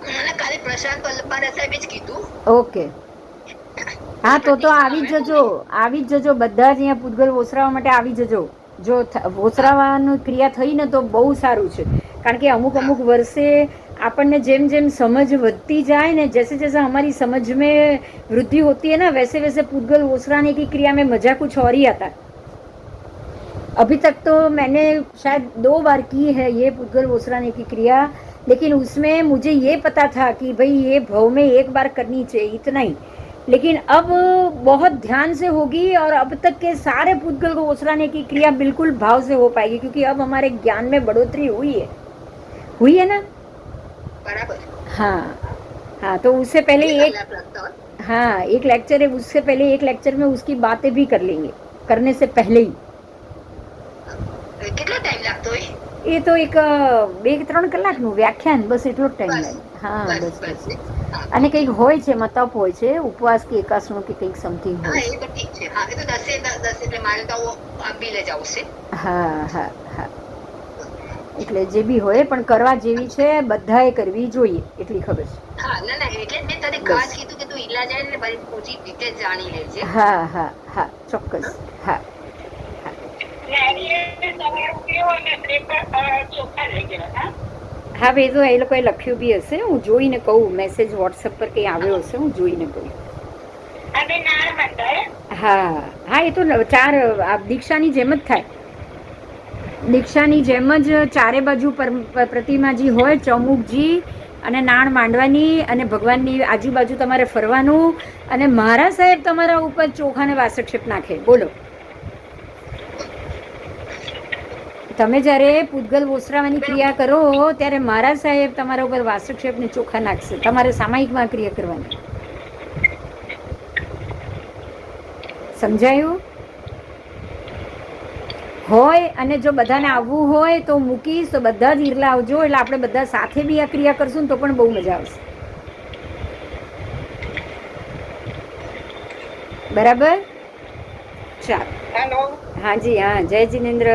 મને કાલે પ્રશાંત કલ્પારા સાહેબે જ કીધું. ઓકે, હા તો આવી જ જજો, આવી જ જજો બધા જ અહીંયા પૂતગલ ઓસરાવા માટે આવી જજો. જો ઓસરાવાની ક્રિયા થઈ ને તો બહુ સારું છે, કારણ કે અમુક અમુક વર્ષે આપણને જેમ જેમ समझ વધતી जाए ना, जैसे जैसे हमारी समझ में वृद्धि होती है ना, वैसे वैसे पूतगल ओसराने की क्रिया में मजा कुछ और ही आता है. अभी तक तो मैंने शायद 2 बार की है ये पूतगल ओसराने की क्रिया, लेकिन उसमें मुझे ये पता था कि भाई ये भव में एक बार करनी चाहिए, इतना ही. लेकिन अब बहुत ध्यान से होगी और अब तक के सारे पूतगल को ओसराने की क्रिया बिल्कुल भाव से हो पाएगी, क्योंकि अब हमारे ज्ञान में बढ़ोतरी हुई है ना? बराबर. हाँ हाँ, तो उससे पहले एक लेक्चर है, उससे पहले एक लेक्चर में उसकी बातें भी कर लेंगे, करने से पहले ही. કેટલો ટાઈમ લાગતો હોય? એ તો એક 2-3 કલાકનું વ્યાખ્યાન, બસ એટલો જ ટાઈમ લાગે. હા બસ બસ. અને કંઈક હોય છે, એમાં તપ હોય છે, ઉપવાસ કે એકાસનો કે કંઈક સમથિંગ હોય. હા એ તો ઠીક છે. હા એ તો 10 એટલે મારે તો આપી જ આવશે. હા હા હા, એટલે જે બી હોય પણ કરવા જેવી છે, બધાએ કરવી જોઈએ એટલી ખબર છે. હા ના ના, એટલે મેં તને ખાસ કીધું કે તું ઈલા જાય ને બધી પૂછી રીતે જાણી લેજે. હા હા હા, ચોક્કસ. હા હા, ભાઈ તો એ લોકોએ લખ્યું બી હશે, હું જોઈને કહું, મેસેજ વોટ્સએપ પર કંઈ આવ્યો હશે, હું જોઈને કહું. હા હા, એ તો 4 દીક્ષાની જેમ જ થાય, દીક્ષાની જેમ જ ચારે બાજુ પ્રતિમાજી હોય, ચૌમુખજી અને નાણ માંડવાની, અને ભગવાનની આજુબાજુ તમારે ફરવાનું, અને મહારાજ સાહેબ તમારા ઉપર ચોખાને વાસક્ષેપ નાખે. બોલો, તમે જ્યારે પૂતગલ ઓસરાવાની ક્રિયા કરો ત્યારે મહારાજ સાહેબ તમારા ઉપર વાસક્ષેપ ને ચોખા નાખશે, તમારે સામાયિકમાં ક્રિયા કરવાની. સમજાયું? હોય અને જો બધાને આવવું હોય તો મૂકીશ, તો બધા જ ઈરલા આવજો, એટલે આપણે બધા સાથે બી આ ક્રિયા કરશું ને તો પણ બહુ મજા આવશે. બરાબર? ચાલો. હાજી, હા, જય જિનેન્દ્ર.